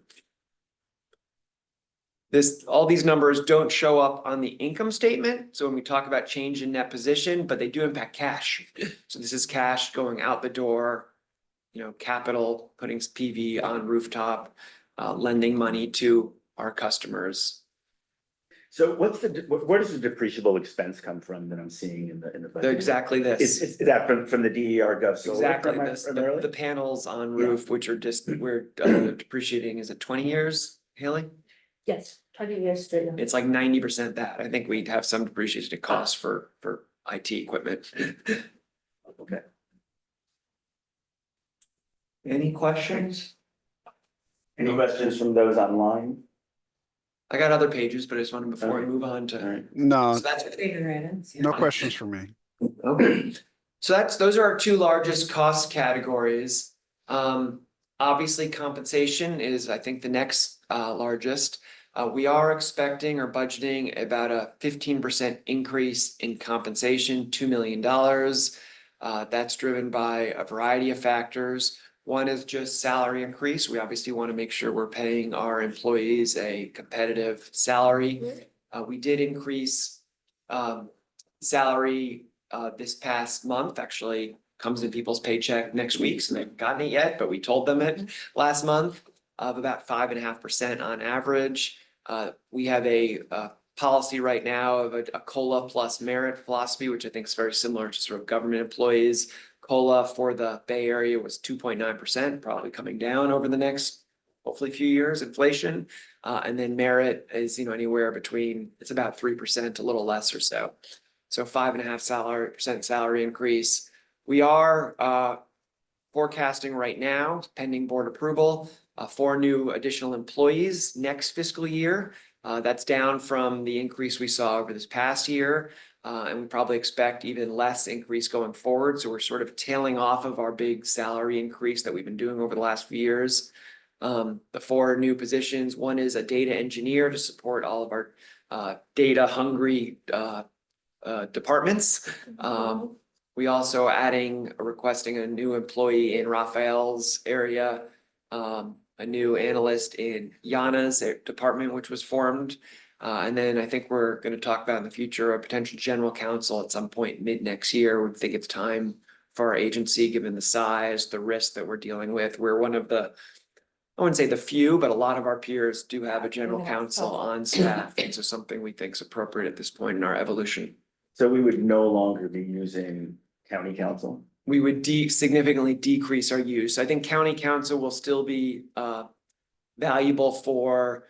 All these numbers don't show up on the income statement. So when we talk about change in net position, but they do impact cash. So this is cash going out the door, capital, putting PV on rooftop, lending money to our customers. So where does the depreciable expense come from that I'm seeing in the budget? Exactly this. Is that from the DER Gov Solar? Exactly this, the panels on roof, which are we're depreciating, is it 20 years, Haley? Yes, 20 years straight. It's like 90% that. I think we'd have some depreciation costs for IT equipment. Okay. Any questions? Any questions from those online? I got other pages, but I just wanted before we move on All to. right. No, So that's no questions for me. Okay, so those are our two largest cost categories. Obviously, compensation is, I think, the next largest. We are expecting or budgeting about a 15% increase in compensation, $2 million. That's driven by a variety of factors. One is just salary increase. We obviously want to make sure we're paying our employees a competitive salary. We did increase salary this past month, actually comes in people's paycheck next week, so they haven't gotten it yet, but we told them it last month of about 5.5% on average. We have a policy right now of a COLA plus merit philosophy, which I think is very similar to sort of government employees. COLA for the Bay Area was 2.9%, probably coming down over the next hopefully few years, inflation. And then merit is, anywhere between, it's about 3%, a little less or so. So 5.5% salary increase. We are forecasting right now, pending board approval, 4 new additional employees next fiscal year. That's down from the increase we saw over this past year. And we probably expect even less increase going forward. So we're sort of tailing off of our big salary increase that we've been doing over the last few years. The 4 new positions, one is a data engineer to support all of our data hungry departments. We also requesting a new employee in Raphael's area, a new analyst in Yana's department, which was formed. And then I think we're going to talk about in the future, a potential general counsel at some point mid next year. We think it's time for our agency, given the size, the risk that we're dealing with. We're one of the, I wouldn't say the few, but a lot of our peers do have a general counsel on staff. And so something we think is appropriate at this point in our evolution. So we would no longer be using county council? We would significantly decrease our use. I think county council will still be valuable for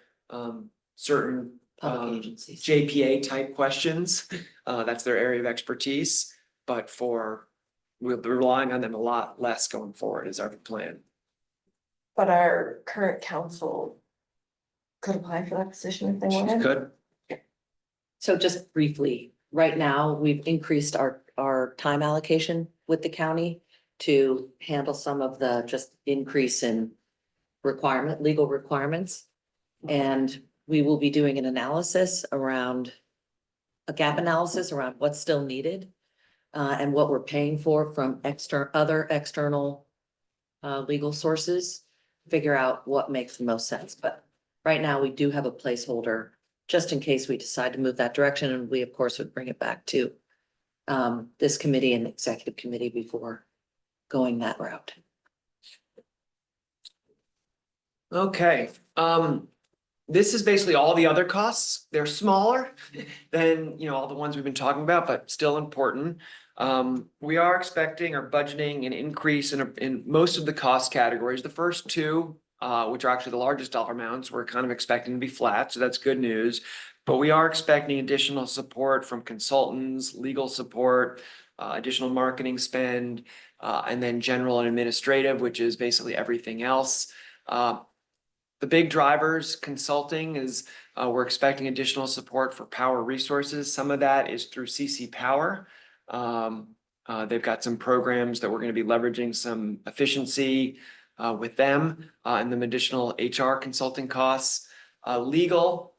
certain Public agencies. JPA type questions. That's their area of expertise, but we'll be relying on them a lot less going forward is our plan. But our current council could apply for that position if they She's wanted. good. So just briefly, right now, we've increased our time allocation with the county to handle some of the just increase in legal requirements. And we will be doing an analysis around a gap analysis around what's still needed and what we're paying for from other external legal sources, figure out what makes the most sense. But right now, we do have a placeholder just in case we decide to move that direction. And we, of course, would bring it back to this committee and executive committee before going that route. Okay, this is basically all the other costs. They're smaller than, all the ones we've been talking about, but still important. We are expecting or budgeting an increase in most of the cost categories. The first 2, which are actually the largest dollar amounts, we're kind of expecting to be flat, so that's good news. But we are expecting additional support from consultants, legal support, additional marketing spend, and then general and administrative, which is basically everything else. The big drivers, consulting is, we're expecting additional support for power resources. Some of that is through CC Power. They've got some programs that we're going to be leveraging some efficiency with them, and then additional HR consulting costs. Legal,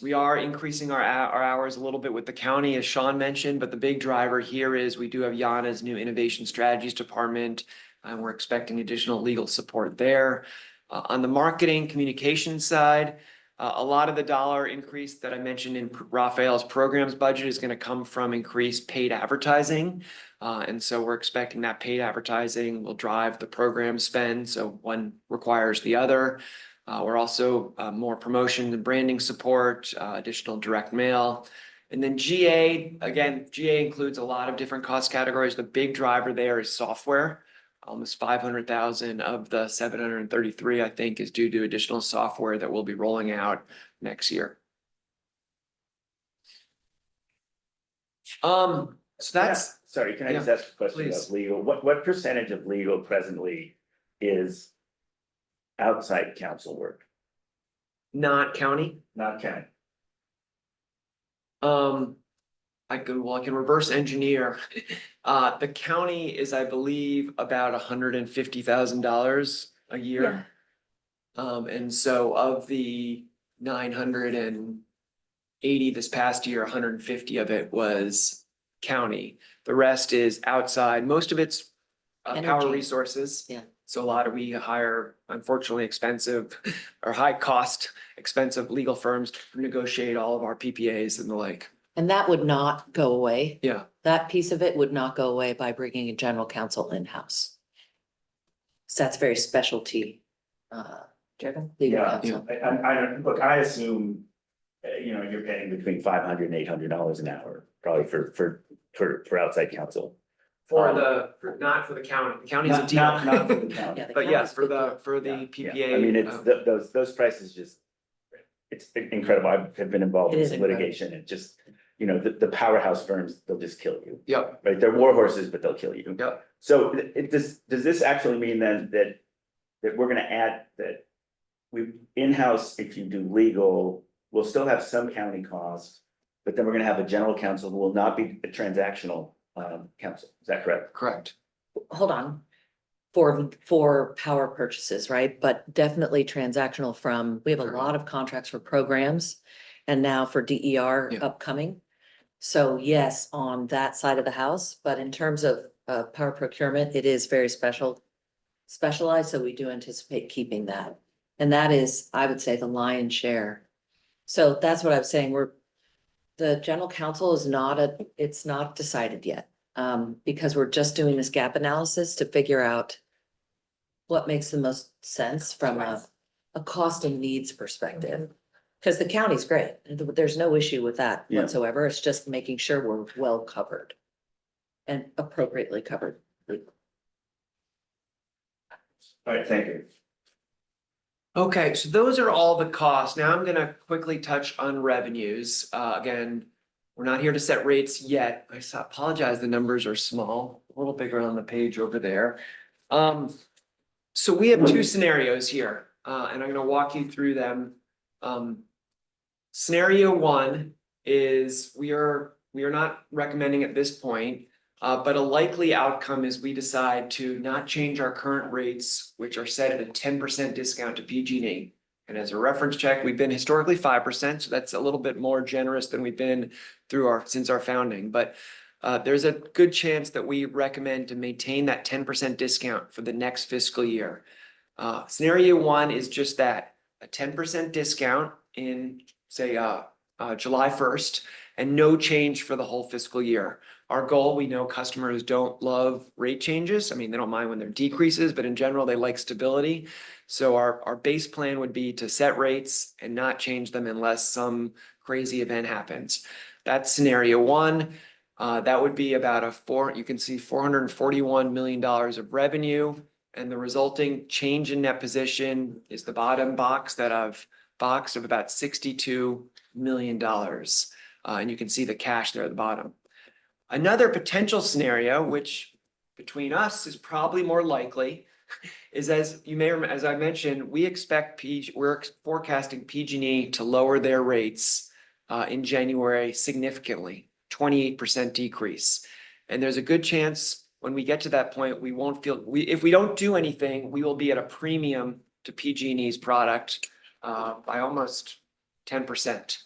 we are increasing our hours a little bit with the county, as Sean mentioned, but the big driver here is we do have Yana's new innovation strategies department, and we're expecting additional legal support there. On the marketing communication side, a lot of the dollar increase that I mentioned in Raphael's programs budget is going to come from increased paid advertising. And so we're expecting that paid advertising will drive the program spend. So one requires the other. We're also more promotion and branding support, additional direct mail. And then GA, again, GA includes a lot of different cost categories. The big driver there is software. Almost 500,000 of the 733, I think, is due to additional software that we'll be rolling out next year. So that's, Sorry, can I just ask a question please. about legal? What percentage of legal presently is outside council work, not county. not county? I can reverse engineer. The county is, I believe, about $150,000 a year. And so of the 980 this past year, 150 of it was county. The rest is outside. Most of it's power Energy. resources. Yeah. So a lot of we hire unfortunately expensive or high cost, expensive legal firms to negotiate all of our PPAs and the like. And that would not go away. Yeah. That piece of it would not go away by bringing a general counsel in-house. So that's very specialty, driven. legal Yeah, counsel. I don't, look, I assume, you're paying between $500 and $800 an hour, probably for outside counsel. Not for the county. The county's a Not, deal. not for the county. Yeah, the But yes, county's good. for the Yeah, PPA. I mean, it's, those prices just, it's incredible. I have been involved It in is some incredible. litigation and just, the powerhouse firms, they'll just kill you, Yep, right? They're war horses, but they'll kill you. yep. So does this actually mean then that we're gonna add that we, in-house, if you do legal, we'll still have some county costs, but then we're gonna have a general counsel who will not be a transactional counsel, is that correct? Correct. Hold on. For power purchases, right? But definitely transactional we have a lot of contracts for programs and now for DER Yeah. upcoming. So yes, on that side of the house, but in terms of power procurement, it is very specialized, so we do anticipate keeping that. And that is, I would say, the lion's share. So that's what I was saying, the general counsel is it's not decided yet. Because we're just doing this gap analysis to figure out what makes the most sense from a cost and needs perspective. Because the county's great, there's no issue with that Yeah. whatsoever, it's just making sure we're well covered. And appropriately covered. All right, thank you. Okay, so those are all the costs. Now I'm gonna quickly touch on revenues. Again, we're not here to set rates yet. Apologize, the numbers are small, a little bigger on the page over there. So we have two scenarios here, and I'm gonna walk you through them. Scenario one is we are not recommending at this point, but a likely outcome is we decide to not change our current rates, which are set at a 10% discount to PG&E. And as a reference check, we've been historically 5%, so that's a little bit more generous than we've been since our founding. But there's a good chance that we recommend to maintain that 10% discount for the next fiscal year. Scenario one is just that, a 10% discount in, say, July 1st, and no change for the whole fiscal year. Our goal, we know customers don't love rate changes. I mean, they don't mind when they're decreases, but in general, they like stability. So our base plan would be to set rates and not change them unless some crazy event happens. That's scenario one. That would be about you can see $441 million of revenue, and the resulting change in net position is the bottom box that I've boxed of about $62 million. And you can see the cash there at the bottom. Another potential scenario, which between us is probably more likely, is as you may remember, as I mentioned, we're forecasting PG&E to lower their rates in January significantly, 28% decrease. And there's a good chance when we get to that point, we won't if we don't do anything, we will be at a premium to PG&E's product by almost 10%.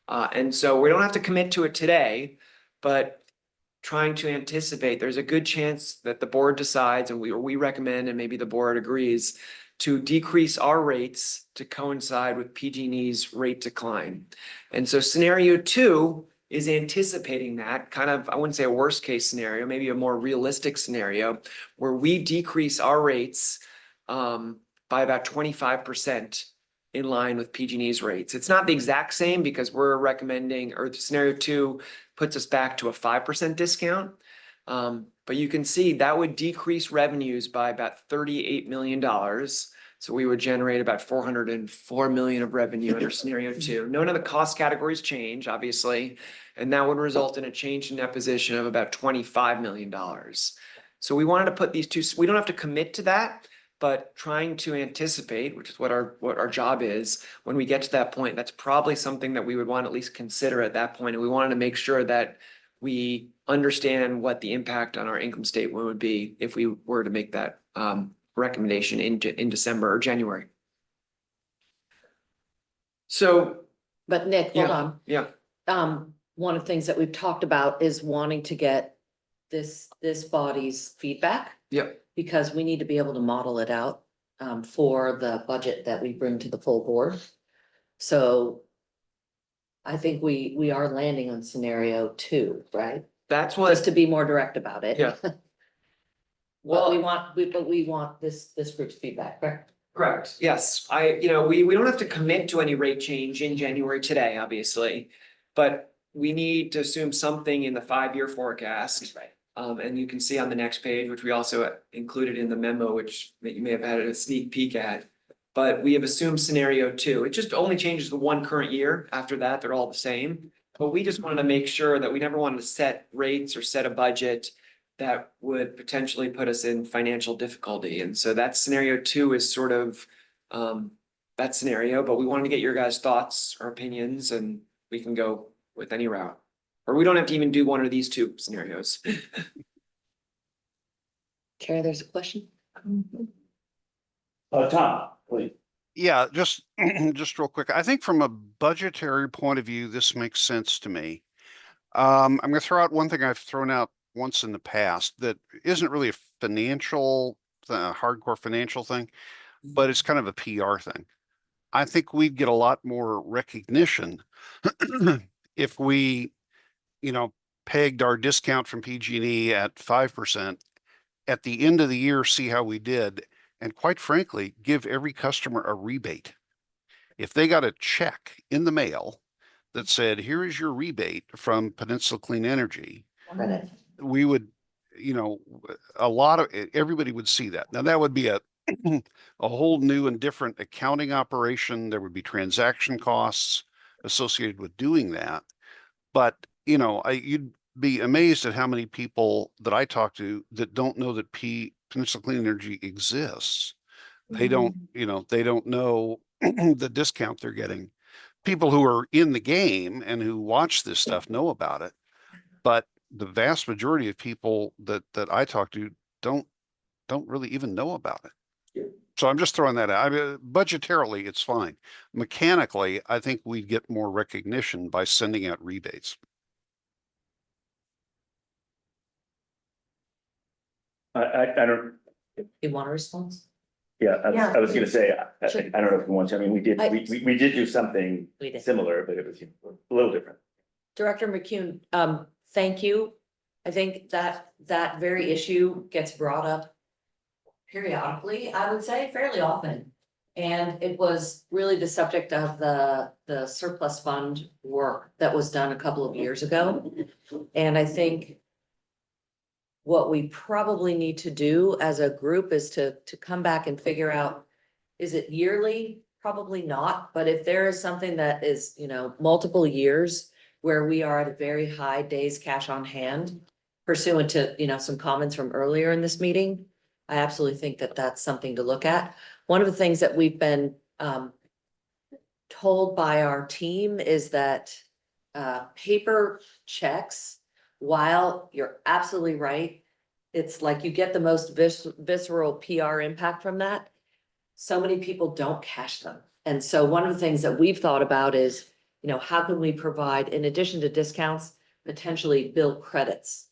And so we don't have to commit to it today, but trying to anticipate, there's a good chance that the board decides, and we recommend, and maybe the board agrees, to decrease our rates to coincide with PG&E's rate decline. And so scenario two is anticipating that, kind of, I wouldn't say a worst case scenario, maybe a more realistic scenario, where we decrease our rates by about 25% in line with PG&E's rates. It's not the exact same because we're recommending, or scenario two puts us back to a 5% discount. But you can see that would decrease revenues by about $38 million. So we would generate about $404 million of revenue under scenario two. None of the cost categories change, obviously, and that would result in a change in net position of about $25 million. So we wanted to put these two, we don't have to commit to that, but trying to anticipate, which is what our job is, when we get to that point, that's probably something that we would want to at least consider at that point. And we wanted to make sure that we understand what the impact on our income statement would be if we were to make that recommendation in December or January. So, But Nick, hold Yeah. on. yeah, One of the things that we've talked about is wanting to get this body's feedback. Yep. Because we need to be able to model it out, for the budget that we bring to the full board. So I think we are landing on scenario 2, right? that's Just what, to be more direct about it. Yeah. But well. we want this group's feedback, correct? Correct, yes, we don't have to commit to any rate change in January today, obviously. But we need to assume something in the 5-year forecast. Right. And you can see on the next page, which we also included in the memo, which that you may have had a sneak peek at. But we have assumed scenario 2, it just only changes the one current year, after that, they're all the same. But we just wanted to make sure that we never wanted to set rates or set a budget that would potentially put us in financial difficulty. And so that scenario 2 is sort of that scenario, but we wanted to get your guys' thoughts or opinions, and we can go with any route. Or we don't have to even do one of these 2 scenarios. Carrie, there's a question? Tom, please. Yeah, just just real quick. I think from a budgetary point of view, this makes sense to me. I'm gonna throw out one thing I've thrown out once in the past that isn't really a financial, hardcore financial thing, but it's kind of a PR thing. I think we'd get a lot more recognition if we, pegged our discount from PG&E at 5%. At the end of the year, see how we did, and quite frankly, give every customer a rebate. If they got a check in the mail that said, here is your rebate from Peninsula Clean Energy, Credit. we would, everybody would see that. Now that would be a whole new and different accounting operation. There would be transaction costs associated with doing that. But, you'd be amazed at how many people that I talk to that don't know that Peninsula Clean Energy exists. They don't, they don't know the discount they're getting. People who are in the game and who watch this stuff know about it, but the vast majority of people that I talk to don't really even know about it. So I'm just throwing that out. I mean, budgetarily, it's fine. Mechanically, I think we'd get more recognition by sending out rebates. I don't, You want a response? yeah, Yeah. I was gonna say, Sure. I don't know if you want to, I mean, we did do something We did. similar, but it was a little different. Director McCune, thank you. I think that very issue gets brought up periodically, I would say fairly often. And it was really the subject of the surplus fund work that was done a couple of years ago. And I think what we probably need to do as a group is to come back and figure out, is it yearly? Probably not, but if there is something that is, multiple years where we are at a very high days cash on hand pursuant to, some comments from earlier in this meeting, I absolutely think that that's something to look at. One of the things that we've been told by our team is that paper checks, while you're absolutely right, it's like you get the most visceral PR impact from that. So many people don't cash them. And so one of the things that we've thought about is, how can we provide, in addition to discounts, potentially bill credits,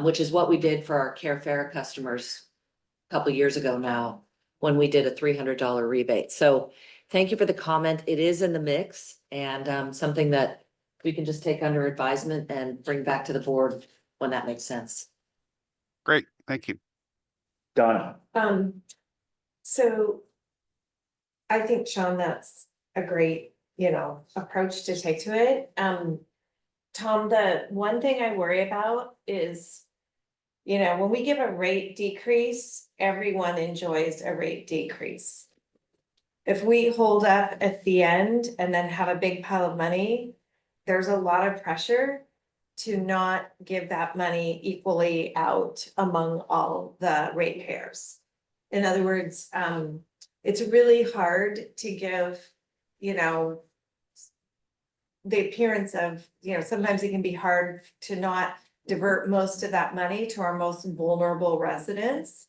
which is what we did for our Care Fair customers a couple of years ago now, when we did a $300 rebate. So thank you for the comment. It is in the mix and something that we can just take under advisement and bring back to the board when that makes sense. Great, thank you. Donna, So I think, Sean, that's a great, approach to take to it. Tom, the one thing I worry about is, when we give a rate decrease, everyone enjoys a rate decrease. If we hold up at the end and then have a big pile of money, there's a lot of pressure to not give that money equally out among all the ratepayers. In other words, it's really hard to give, the appearance of, sometimes it can be hard to not divert most of that money to our most vulnerable residents.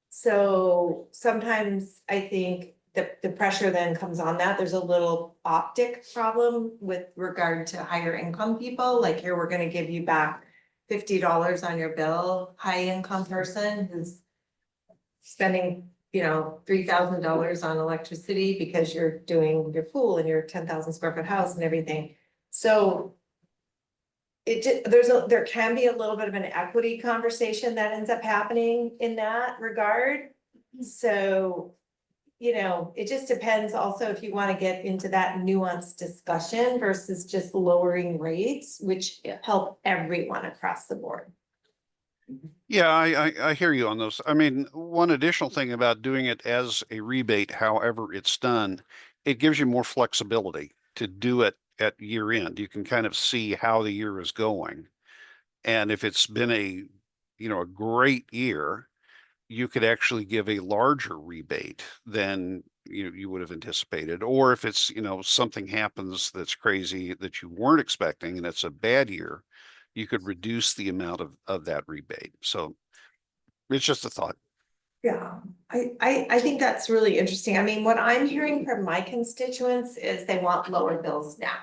So sometimes I think the pressure then comes on that. There's a little optic problem with regard to higher income people, like here, we're gonna give you back $50 on your bill, high income person who's spending, $3,000 on electricity because you're doing your pool and your 10,000 square foot house and everything. So there can be a little bit of an equity conversation that ends up happening in that regard. So, it just depends also if you want to get into that nuanced discussion versus just lowering rates, which help everyone across the board. Yeah, I hear you on those. I mean, one additional thing about doing it as a rebate, however it's done, it gives you more flexibility to do it at year end. You can kind of see how the year is going. And if it's been a great year, you could actually give a larger rebate than you would have anticipated. Or if it's, something happens that's crazy that you weren't expecting and it's a bad year, you could reduce the amount of that rebate. So it's just a thought. Yeah, I think that's really interesting. I mean, what I'm hearing from my constituents is they want lower bills now.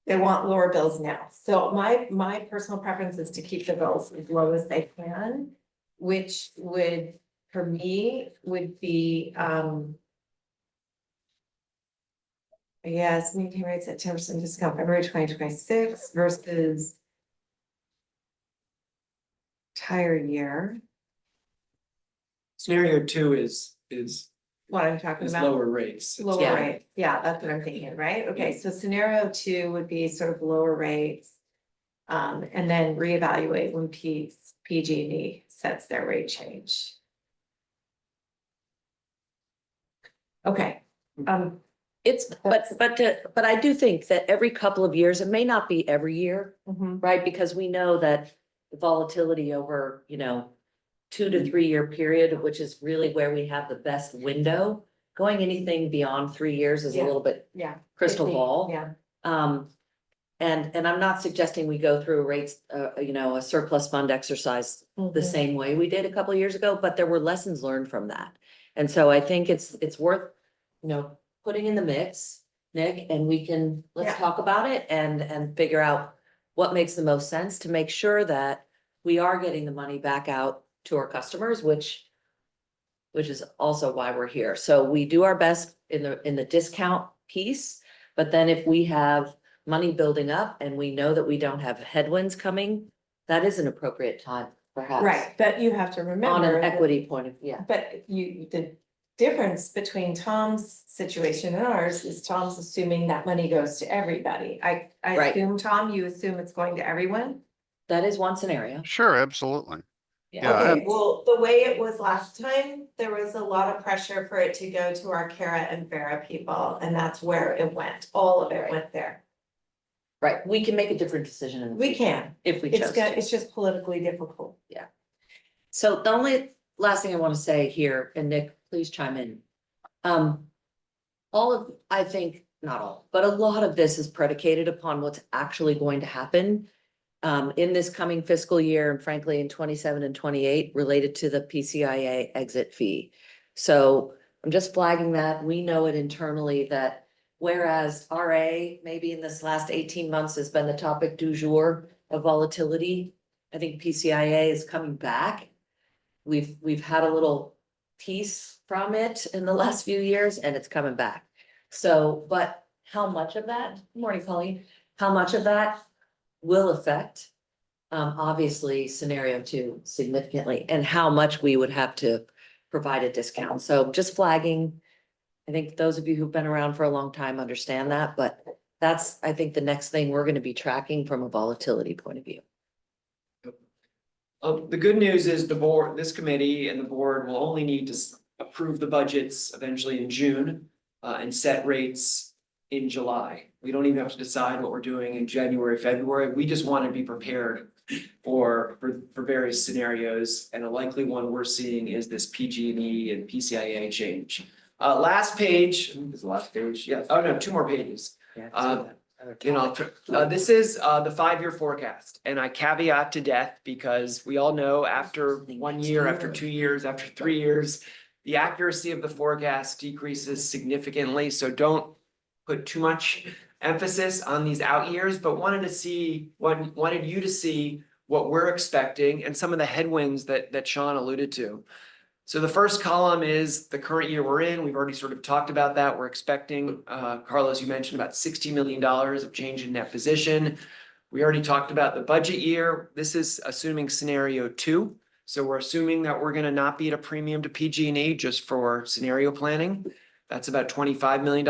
They want lower bills now. So my personal preference is to keep the bills as low as they can, which would, for me, would be, yes, maintain rates at 10% discount February 2026 versus entire year. Scenario 2 is What I'm talking about. lower rates. Lower Yeah. rate, yeah, that's what I'm thinking, right? Okay, so scenario 2 would be sort of lower rates. And then reevaluate when PG&E sets their rate change. Okay, But I do think that every couple of years, it may not be every year, mhm, right? Because we know that the volatility over, 2 to 3 year period, which is really where we have the best window. Going anything beyond 3 years is a Yeah. little bit yeah. crystal 15, ball. Yeah, And I'm not suggesting we go through rates, a surplus fund exercise the mhm. same way we did a couple of years ago, but there were lessons learned from that. And so I think it's worth, putting in the mix, Nick, and let's Yeah. talk about it and figure out what makes the most sense to make sure that we are getting the money back out to our customers, which is also why we're here. So we do our best in the discount piece, but then if we have money building up and we know that we don't have headwinds coming, that is an appropriate time perhaps. Right, but you have to On remember. an that- equity point of view. But the difference between Tom's situation and ours is Tom's assuming that money goes to everybody. I Right. assume, Tom, you assume it's going to everyone? That is one scenario. Sure, absolutely. Yeah, Okay, well, the way it was last time, there was a lot of pressure for it to go to our Cara and Vera people, and that's where it went. All of it went there. Right, we can make a different decision. in the We future can. If we It's chose gonna, to. it's just politically difficult. So the only last thing I want to say here, and Nick, please chime in. I think, not all, but a lot of this is predicated upon what's actually going to happen. In this coming fiscal year, and frankly, in 27 and 28, related to the PCIA exit fee. So I'm just flagging that, we know it internally that whereas RA, maybe in this last 18 months has been the topic du jour of volatility. I think PCIA is coming back. We've had a little piece from it in the last few years and it's coming back. So, but how much of that, morning, Colleen, how much of that will affect? Obviously, scenario 2 significantly, and how much we would have to provide a discount. So just flagging. I think those of you who've been around for a long time understand that, but that's, I think, the next thing we're gonna be tracking from a volatility point of view. The good news is the board, this committee and the board will only need to approve the budgets eventually in June and set rates in July. We don't even have to decide what we're doing in January, February. We just want to be prepared for various scenarios. And a likely one we're seeing is this PG&E and PCIA change. Last page, I think this is the last page. Yeah. Oh, no, 2 more pages. This is the 5-year forecast, and I caveat to death because we all know after 1 year, after 2 years, after 3 years, the accuracy of the forecast decreases significantly, so don't put too much emphasis on these out years, but wanted you to see what we're expecting and some of the headwinds that Sean alluded to. So the first column is the current year we're in. We've already sort of talked about that. We're expecting, Carlos, you mentioned about $60 million of change in net position. We already talked about the budget year. This is assuming scenario 2. So we're assuming that we're gonna not be at a premium to PG&E just for scenario planning. That's about $25 million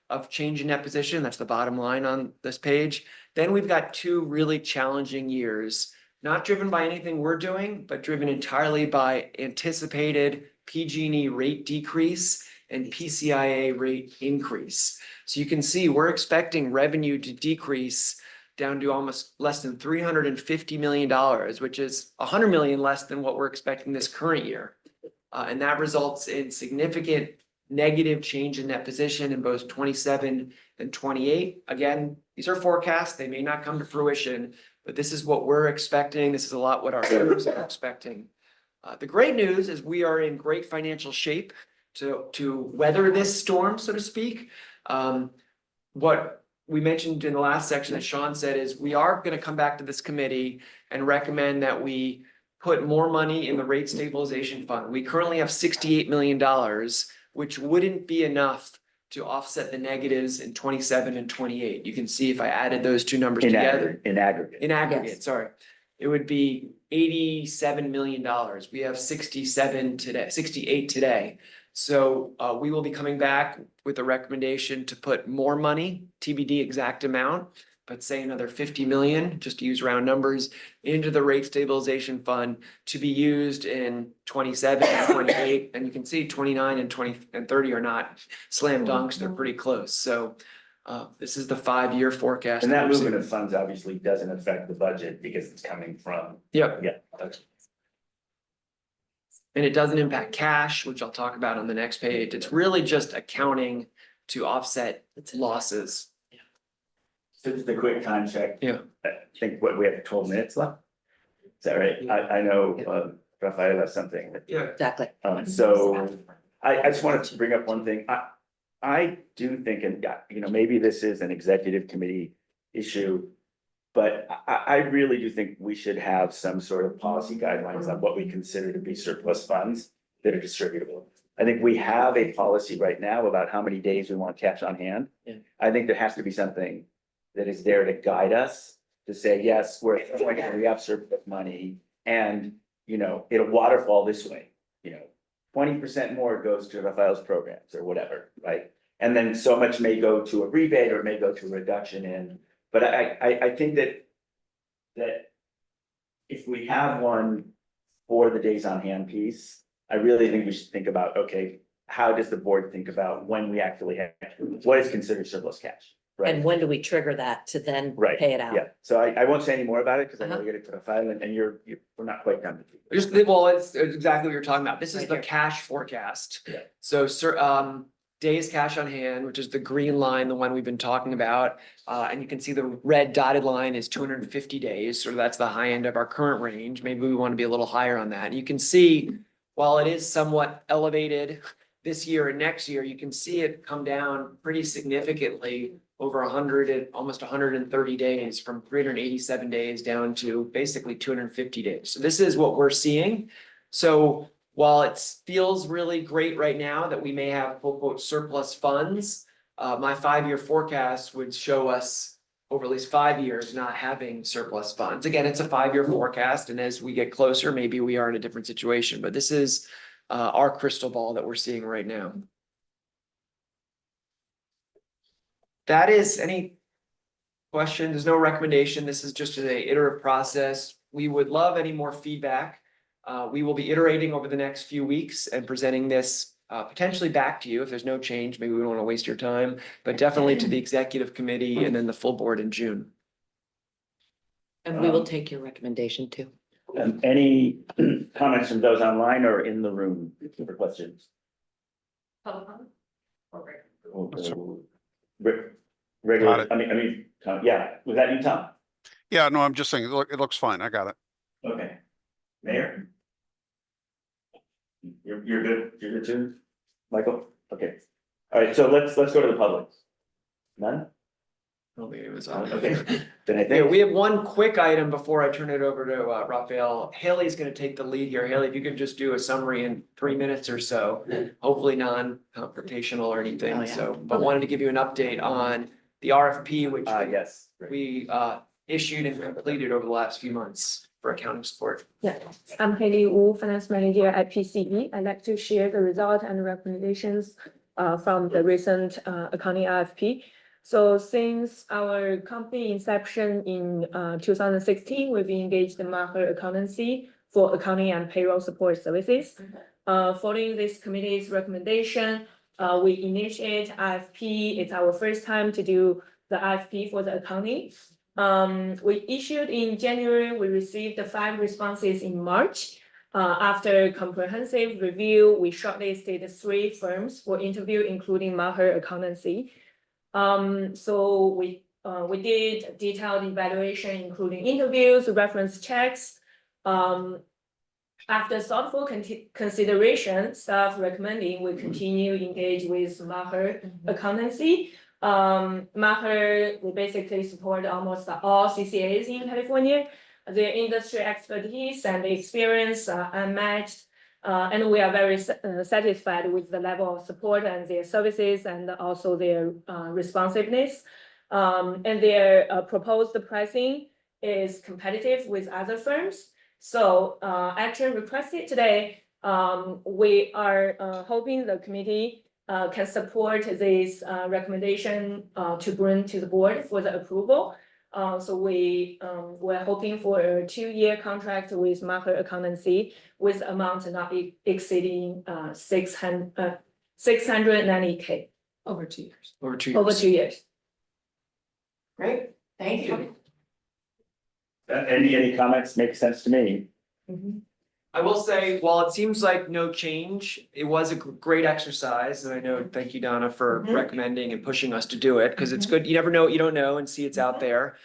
of change in net position. That's the bottom line on this page. Then we've got 2 really challenging years, not driven by anything we're doing, but driven entirely by anticipated PG&E rate decrease and PCIA rate increase. So you can see we're expecting revenue to decrease down to almost less than $350 million, which is $100 million less than what we're expecting this current year. And that results in significant negative change in net position in both 27 and 28. Again, these are forecasts. They may not come to fruition, but this is what we're expecting. This is a lot what our owners are expecting. The great news is we are in great financial shape to weather this storm, so to speak. What we mentioned in the last section that Sean said is we are going to come back to this committee and recommend that we put more money in the rate stabilization fund. We currently have $68 million, which wouldn't be enough to offset the negatives in 27 and 28. You can see if I added those 2 numbers together. In aggregate. In aggregate, Yes. sorry. It would be $87 million. We have 67 today, 68 today. So we will be coming back with a recommendation to put more money, TBD exact amount, but say another 50 million, just to use round numbers, into the rate stabilization fund to be used in 27 and 28. And you can see 29 and 20 and 30 are not slam dunks, they're pretty close. So this is the 5-year forecast. And that we're movement seeing. of funds obviously doesn't affect the budget because it's coming from. Yep. Yeah. Okay. And it doesn't impact cash, which I'll talk about on the next page. It's really just accounting to offset its losses. So just a quick time check. Yeah. I think what we have 12 minutes left. Is that right? I know, Rafael has something. Yeah. Exactly. So I just wanted to bring up one thing. I do think, and you know, maybe this is an executive committee issue, but I really do think we should have some sort of policy guidelines on what we consider to be surplus funds that are distributable. I think we have a policy right now about how many days we want cash on hand. Yeah. I think there has to be something that is there to guide us to say, yes, we have surplus money and, you know, it'll waterfall this way, you know. 20% more goes to Rafael's programs or whatever, right? And then so much may go to a rebate or it may go to a reduction in, but I think that if we have one for the days on hand piece, I really think we should think about, okay, how does the board think about when we actually have, what is considered surplus cash? Right? And when do we trigger that to then Right, pay it out? Yeah, so I won't say any more about it because I know Uh-huh. we get it to Rafael and we're not quite done. Well, it's exactly what you're talking about. This is Right the here. cash forecast. Yeah. So, days cash on hand, which is the green line, the one we've been talking about. And you can see the red dotted line is 250 days. So that's the high end of our current range. Maybe we want to be a little higher on that. And you can see, while it is somewhat elevated this year and next year, you can see it come down pretty significantly over 100 and almost 130 days, from 387 days down to basically 250 days. So this is what we're seeing. So while it feels really great right now that we may have quote unquote surplus funds, my 5-year forecast would show us over at least 5 years not having surplus funds. Again, it's a 5-year forecast, and as we get closer, maybe we are in a different situation, but this is our crystal ball that we're seeing right now. That is any question. There's no recommendation. This is just an iterative process. We would love any more feedback. We will be iterating over the next few weeks and presenting this potentially back to you if there's no change. Maybe we don't want to waste your time, but definitely to the executive committee and then the full board in June. And we will take your recommendation too. Any comments from those online or in the room for questions? Public comment? Okay. Regular, Got it. I mean, Tom, yeah, was that you, Tom? Yeah, no, I'm just saying, it looks fine. I got it. Okay. Mayor? You're good too, Michael? Okay. All right, so let's go to the public. None? I don't think it was on. Okay, then I Yeah, think, we have one quick item before I turn it over to Raphael. Haley's gonna take the lead here. Haley, if you could just do a summary in 3 minutes or so, hopefully non-confrontational or Oh, anything, yeah. so, but wanted to give you an update on the RFP, which yes. we issued and completed over the last few months for accounting support. Yeah, I'm Haley Wu, Finance Manager at PCE. I'd like to share the result and recommendations from the recent accounting RFP. So since our company inception in 2016, we've engaged the Maher Accountancy for accounting and payroll support services. Following this committee's recommendation, we initiate RFP. It's our first time to do the RFP for the accounting. We issued in January, we received the 5 responses in March. After comprehensive review, we shortlisted 3 firms for interview, including Maher Accountancy. So we did detailed evaluation, including interviews, reference checks. After thoughtful consideration, staff recommending we continue engage with Maher Accountancy. Maher, we basically support almost all CCAs in California. Their industry expertise and experience are unmatched. And we are very satisfied with the level of support and their services and also their responsiveness. And their proposed pricing is competitive with other firms. So action requested today, we are hoping the committee can support this recommendation to bring to the board for the approval. So we're hoping for a 2-year contract with Maher Accountancy with amount not exceeding 690K Over 2 years. Over 2 years. over 2 years. Great, thank you. Any comments make sense to me? I will say, while it seems like no change, it was a great exercise, and I know, thank you, Donna, for recommending and pushing us to do it, because it's good, you never know what you don't know and see it's out there.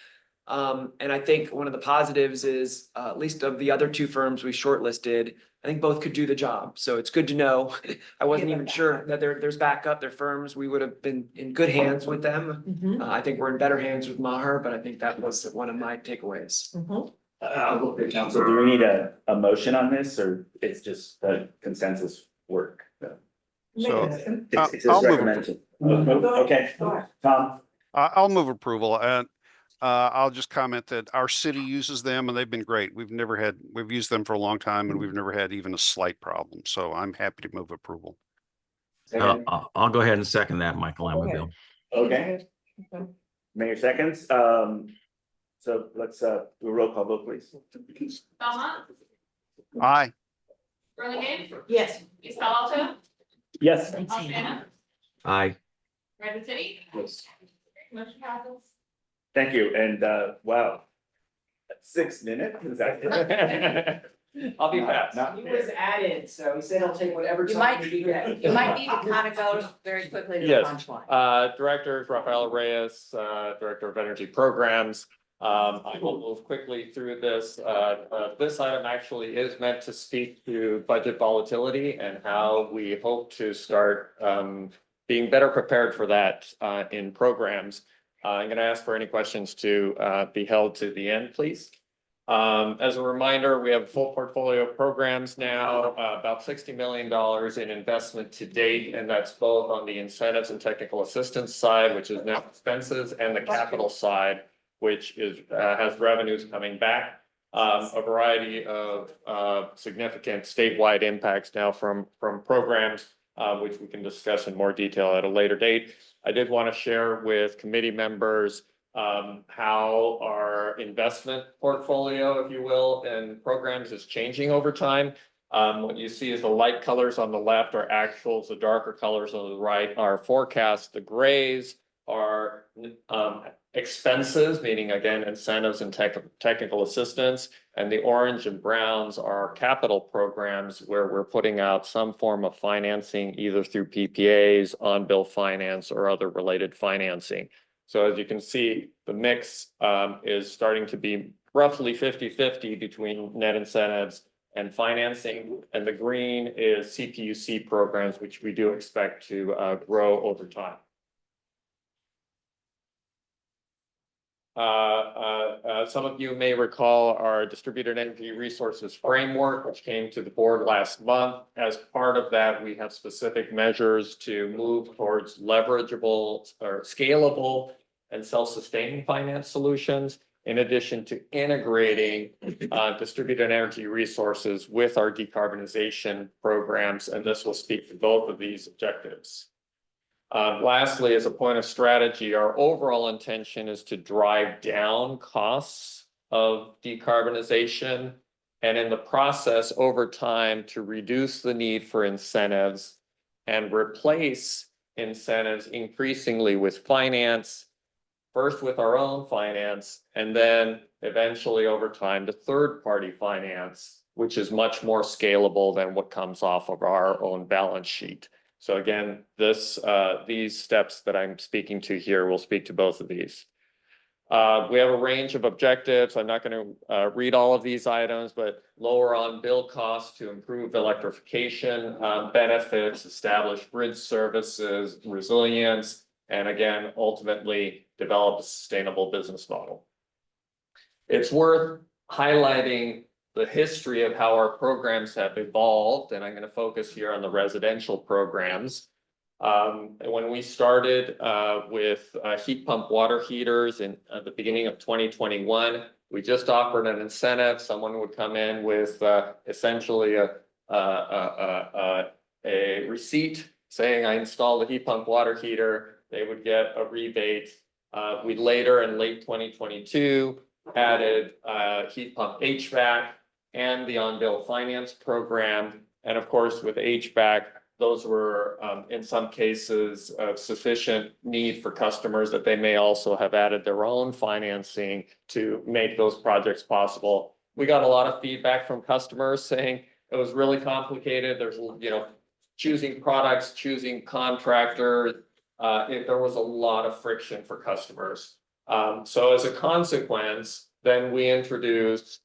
And I think one of the positives is, at least of the other 2 firms we shortlisted, I think both could do the job, so it's good to know. I wasn't even sure that there's backup, their firms, we would have been in good hands with them. I think we're in better hands with Maher, but I think that was one of my takeaways. I'll look at council. Do we need a motion on this, or it's just a consensus work? So It's just I'll move recommended. Okay, Tom, I'll move approval, and I'll just comment that our city uses them and they've been great. We've used them for a long time and we've never had even a slight problem. So I'm happy to move approval. I'll go ahead and second that, Michael Amabill. okay, Mayor seconds, so let's do a roll call vote, please. Belmont, Aye. Burlingame, Yes. East Palo Alto, Yes. Alpena, Aye. Redwood City. Motion passes. Thank you, and wow. 6 minutes, is that? I'll be fast. Not He fair. was added, so he said he'll take whatever You time might, you get. you might need to kind of go very quickly to the Yes. punchline. Director Rafael Reyes, Director of Energy Programs. I will move quickly through this. This item actually is meant to speak to budget volatility and how we hope to start being better prepared for that in programs. I'm going to ask for any questions to be held to the end, please. As a reminder, we have a full portfolio of programs now, about $60 million in investment to date, and that's both on the incentives and technical assistance side, which is now expenses, and the capital side, which is has revenues coming back. A variety of significant statewide impacts now from programs, which we can discuss in more detail at a later date. I did want to share with committee members how our investment portfolio, if you will, and programs is changing over time. What you see is the light colors on the left are actuals, the darker colors on the right are forecasts, the grays are expenses, meaning again, incentives and technical assistance, and the orange and browns are capital programs where we're putting out some form of financing, either through PPAs, on-bill finance, or other related financing. So as you can see, the mix is starting to be roughly 50-50 between net incentives and financing, and the green is CPUC programs, which we do expect to grow over time. Some of you may recall our distributed energy resources framework, which came to the board last month. As part of that, we have specific measures to move towards leverageable or scalable and self-sustaining finance solutions, in addition to integrating distributed energy resources with our decarbonization programs, and this will speak to both of these objectives. Lastly, as a point of strategy, our overall intention is to drive down costs of decarbonization, and in the process, over time, to reduce the need for incentives and replace incentives increasingly with finance, first with our own finance, and then eventually over time to third-party finance, which is much more scalable than what comes off of our own balance sheet. So again, these steps that I'm speaking to here will speak to both of these. We have a range of objectives. I'm not going to read all of these items, but lower on-bill costs to improve electrification benefits, establish grid services, resilience, and again, ultimately develop a sustainable business model. It's worth highlighting the history of how our programs have evolved, and I'm going to focus here on the residential programs. When we started with heat pump water heaters in the beginning of 2021, we just offered an incentive. Someone would come in with essentially a receipt saying, I installed a heat pump water heater. They would get a rebate. We later, in late 2022, added heat pump HVAC and the on-bill finance program. And of course, with HVAC, those were in some cases of sufficient need for customers that they may also have added their own financing to make those projects possible. We got a lot of feedback from customers saying it was really complicated. There's, choosing products, choosing contractors. There was a lot of friction for customers. So as a consequence, then we introduced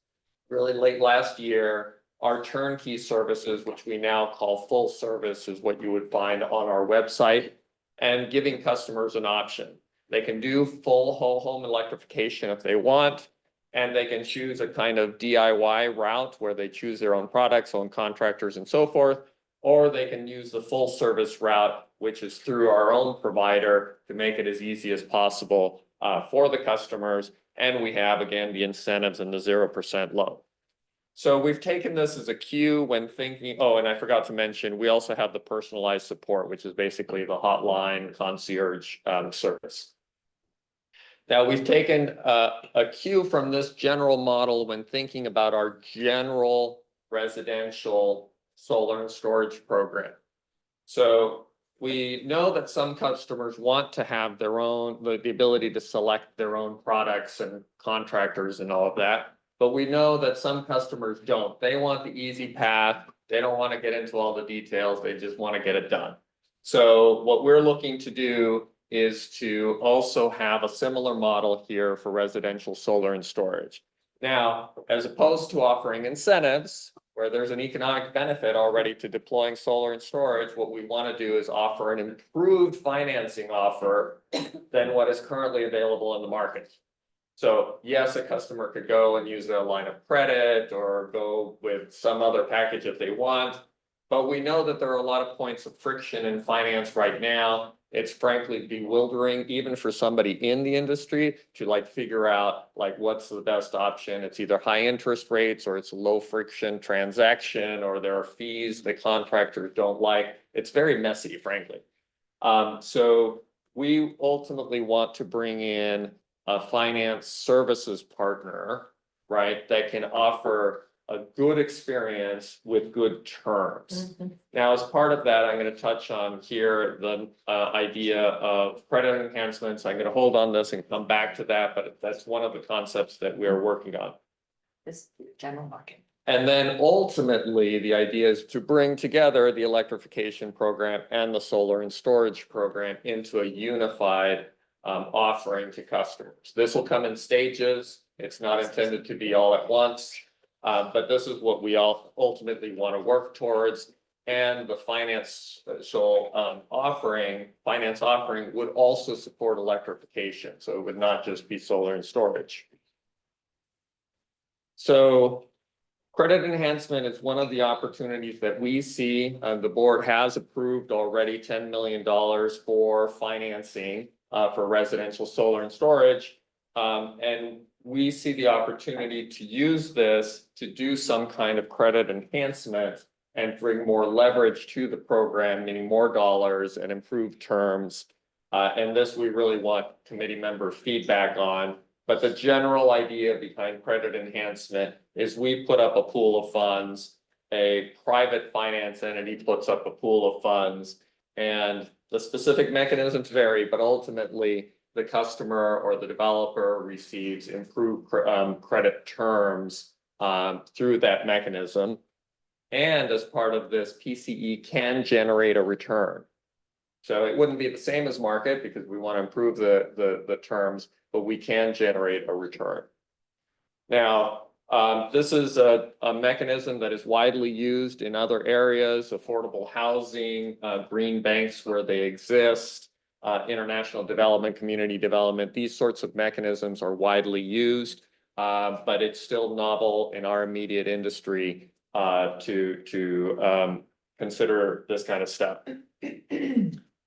really late last year our turnkey services, which we now call full service, is what you would find on our website, and giving customers an option. They can do full whole home electrification if they want, and they can choose a kind of DIY route where they choose their own products, own contractors, and so forth, or they can use the full service route, which is through our own provider, to make it as easy as possible for the customers. And we have, again, the incentives and the 0% loan. So we've taken this as a cue when thinking, oh, and I forgot to mention, we also have the personalized support, which is basically the hotline concierge service. Now, we've taken a cue from this general model when thinking about our general residential solar and storage program. So we know that some customers want to have their own, the ability to select their own products and contractors and all of that. But we know that some customers don't. They want the easy path. They don't want to get into all the details. They just want to get it done. So what we're looking to do is to also have a similar model here for residential solar and storage. Now, as opposed to offering incentives, where there's an economic benefit already to deploying solar and storage, what we want to do is offer an improved financing offer than what is currently available in the market. So yes, a customer could go and use their line of credit or go with some other package if they want, but we know that there are a lot of points of friction in finance right now. It's frankly bewildering, even for somebody in the industry, to figure out what's the best option. It's either high interest rates, or it's low friction transaction, or there are fees the contractors don't like. It's very messy, frankly. So we ultimately want to bring in a finance services partner, right, that can offer a good experience with good terms. Now, as part of that, I'm going to touch on here the idea of credit enhancements. I'm going to hold on this and come back to that, but that's one of the concepts that we're working on. This general market. And then ultimately, the idea is to bring together the electrification program and the solar and storage program into a unified offering to customers. This will come in stages. It's not intended to be all at once. But this is what we all ultimately want to work towards. And the finance offering would also support electrification. So it would not just be solar and storage. So credit enhancement is one of the opportunities that we see. The board has approved already $10 million for financing for residential solar and storage. And we see the opportunity to use this to do some kind of credit enhancement and bring more leverage to the program, meaning more dollars and improved terms. And this we really want committee member feedback on. But the general idea behind credit enhancement is we put up a pool of funds, a private finance entity puts up a pool of funds, and the specific mechanisms vary, but ultimately the customer or the developer receives improved credit terms through that mechanism. And as part of this, PCE can generate a return. So it wouldn't be the same as market because we want to improve the terms, but we can generate a return. Now, this is a mechanism that is widely used in other areas, affordable housing, green banks where they exist, international development, community development. These sorts of mechanisms are widely used, but it's still novel in our immediate industry to consider this kind of stuff.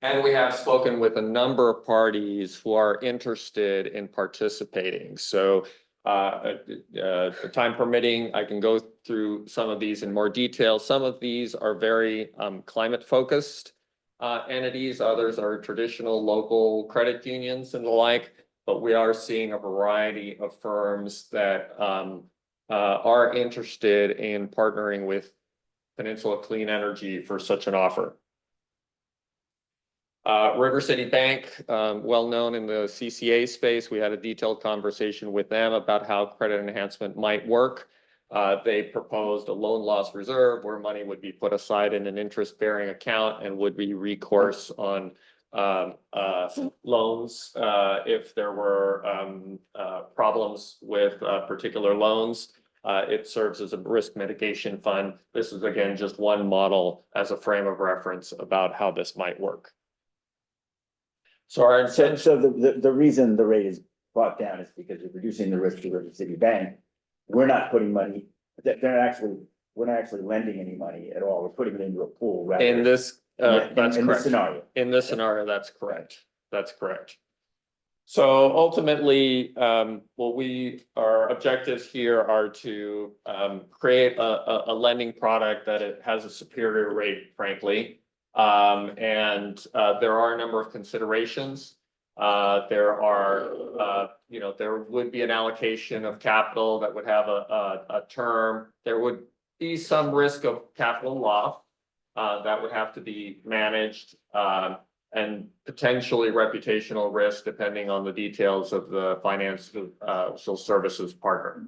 And we have spoken with a number of parties who are interested in participating. So time permitting, I can go through some of these in more detail. Some of these are very climate focused entities. Others are traditional local credit unions and the like, but we are seeing a variety of firms that are interested in partnering with Peninsula Clean Energy for such an offer. River City Bank, well known in the CCA space. We had a detailed conversation with them about how credit enhancement might work. They proposed a loan loss reserve where money would be put aside in an interest-bearing account and would be recourse on loans if there were problems with particular loans. It serves as a risk mitigation fund. This is, again, just one model as a frame of reference about how this might work. So our intention. So the reason the rate is brought down is because you're reducing the risk to River City Bank. We're not putting money, we're not actually lending any money at all. We're putting it into a pool. Rather In this, that's in correct. this scenario. In this scenario, that's correct. That's correct. So ultimately, our objectives here are to create a lending product that it has a superior rate, frankly. And there are a number of considerations. There would be an allocation of capital that would have a term. There would be some risk of capital loss that would have to be managed, and potentially reputational risk depending on the details of the financial services partner.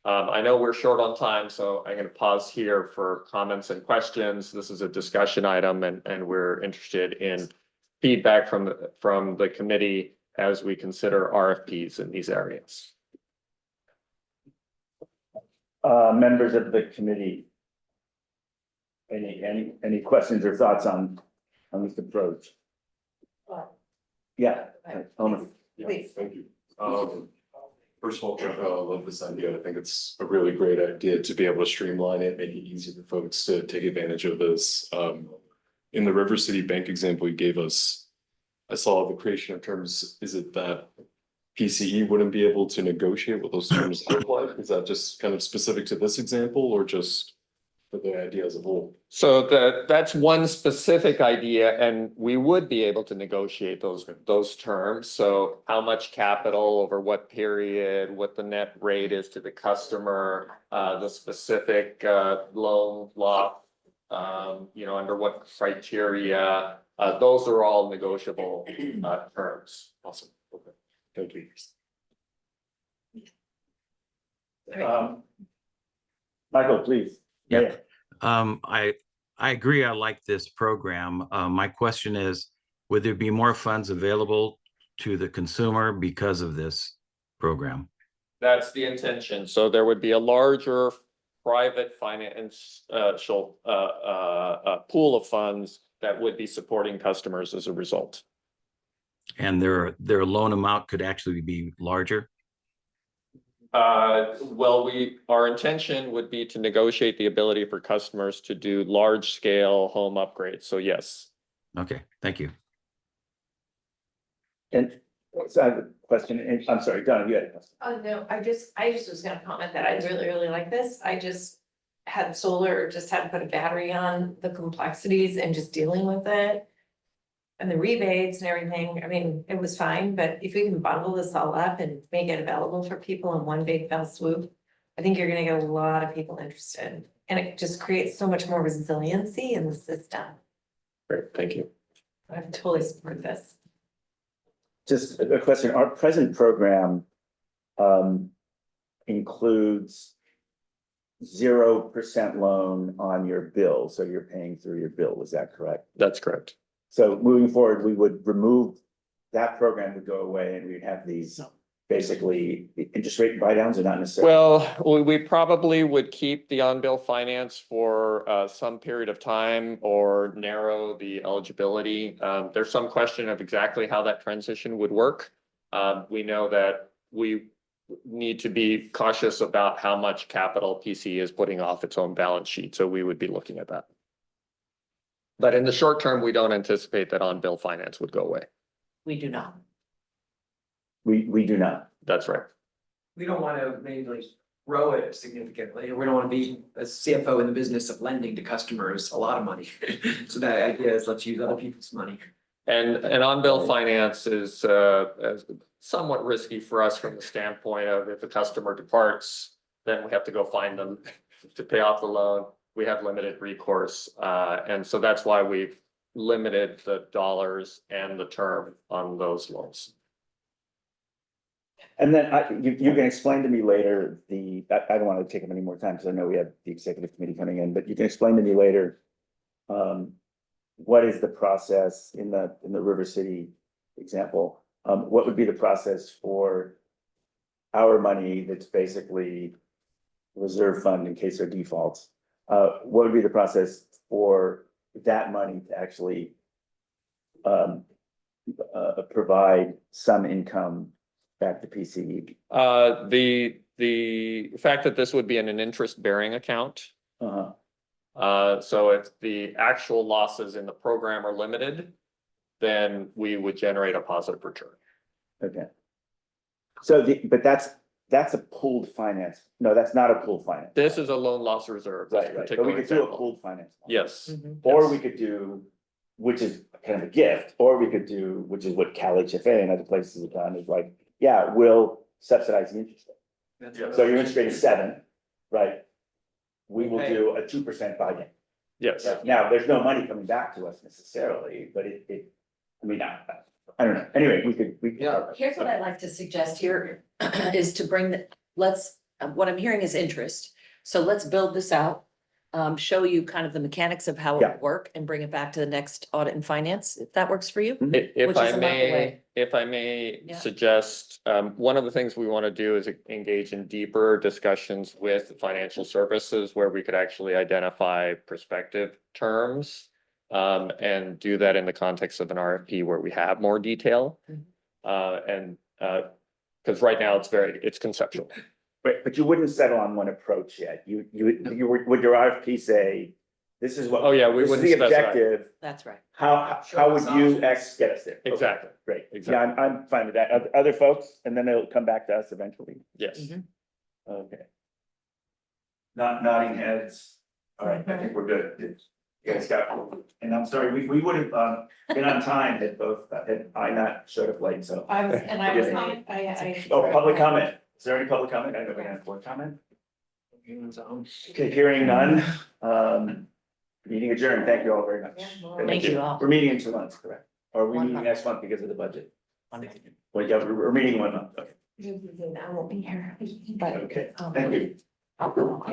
I know we're short on time, so I'm going to pause here for comments and questions. This is a discussion item, and we're interested in feedback from the committee as we consider RFPs in these areas. Members of the committee, any questions or thoughts on this approach? Yeah. Please. Thank you. First of all, I love this idea. I think it's a really great idea to be able to streamline it, make it easy for folks to take advantage of this. In the River City Bank example you gave us, I saw the creation of terms. Is it that PCE wouldn't be able to negotiate what those terms look like? Is that just kind of specific to this example or just for the idea as a whole? So that's one specific idea, and we would be able to negotiate those terms. So how much capital over what period, what the net rate is to the customer, the specific loan loss, under what criteria, those are all negotiable terms. Awesome. Okay. Thank you. Michael, please. Yeah. I agree. I like this program. My question is, would there be more funds available to the consumer because of this program? That's the intention. So there would be a larger private financial pool of funds that would be supporting customers as a result. And their loan amount could actually be larger? Well, our intention would be to negotiate the ability for customers to do large scale home upgrades. So yes. Okay, thank you. And so I have a question, and I'm sorry, Donna, you had a question. Oh, no, I just was gonna comment that I really like this. I just had solar, just had to put a battery on the complexities and just dealing with it. And the rebates and everything, I mean, it was fine, but if we can bundle this all up and make it available for people in one big fell swoop, I think you're gonna get a lot of people interested. And it just creates so much more resiliency in the system. Great, thank you. I totally support this. Just a question, our present program includes 0% loan on your bill, so you're paying through your bill, is that correct? That's correct. So moving forward, we would remove, that program would go away and we'd have these basically interest rate buy downs or not necessarily? Well, we probably would keep the on-bill finance for some period of time or narrow the eligibility. There's some question of exactly how that transition would work. We know that we need to be cautious about how much capital PC is putting off its own balance sheet, so we would be looking at that. But in the short term, we don't anticipate that on-bill finance would go away. We do not. We do not. That's right. We don't want to maybe grow it significantly. We don't want to be a CFO in the business of lending to customers a lot of money. So the idea is let's use other people's money. And on-bill finance is somewhat risky for us from the standpoint of if a customer departs, then we have to go find them to pay off the loan. We have limited recourse. And so that's why we've limited the dollars and the term on those loans. And then you can explain to me later I don't want to take up any more time because I know we have the executive committee coming in, but you can explain to me later. What is the process in the River City example? What would be the process for our money that's basically reserve fund in case there are defaults? What would be the process for that money to actually provide some income back to PCE? The fact that this would be in an interest-bearing account. So if the actual losses in the program are limited, then we would generate a positive return. Okay. So but that's a pooled finance. No, that's not a pooled finance. This is a loan loss reserve. this Right, but particular we could do a example. pooled finance. Yes. Or Yes. we could do, which is kind of a gift, or we could do, which is what Cal HFA and other places have done, is like, yeah, we'll subsidize the interest rate. Yes. So your interest rate is 7, right? We will Okay. do a 2% buy down. Yes. Now, there's no money coming back to us necessarily, but I mean, I don't know. Anyway, we could. Yeah. Here's what I'd like to suggest here is to bring what I'm hearing is interest. So let's build this out. Show you kind of the mechanics of how it Yeah. would work and bring it back to the next audit and finance, if that works for you. If Which I is a month may, away. if I may Yeah. suggest, one of the things we want to do is engage in deeper discussions with financial services where we could actually identify prospective terms. And do that in the context of an RFP where we have more detail. Because right now it's conceptual. But you wouldn't settle on one approach yet. Would your RFP say, this is what? Oh, yeah, we this is wouldn't the specify. objective. That's right. How would you get us there? Okay, Exactly. Great. Exactly. Yeah, I'm fine with that. Other folks, and then it'll come back to us eventually. Yes. Mhm. Okay. Not nodding heads. All right, I think we're good. You guys got, and I'm sorry, we would have been on time had I not showed up late, so. Oh, public comment. Is there any public comment? I know we have public comment. Okay, hearing none. Meeting adjourned. Thank you all very much. Thank you all. We're meeting in 2 months, correct? Or are we One meeting month. next month because of the budget? Wonderful. Well, yeah, we're meeting 1 month. Okay. I won't be here, but. Okay, thank you. I'll go.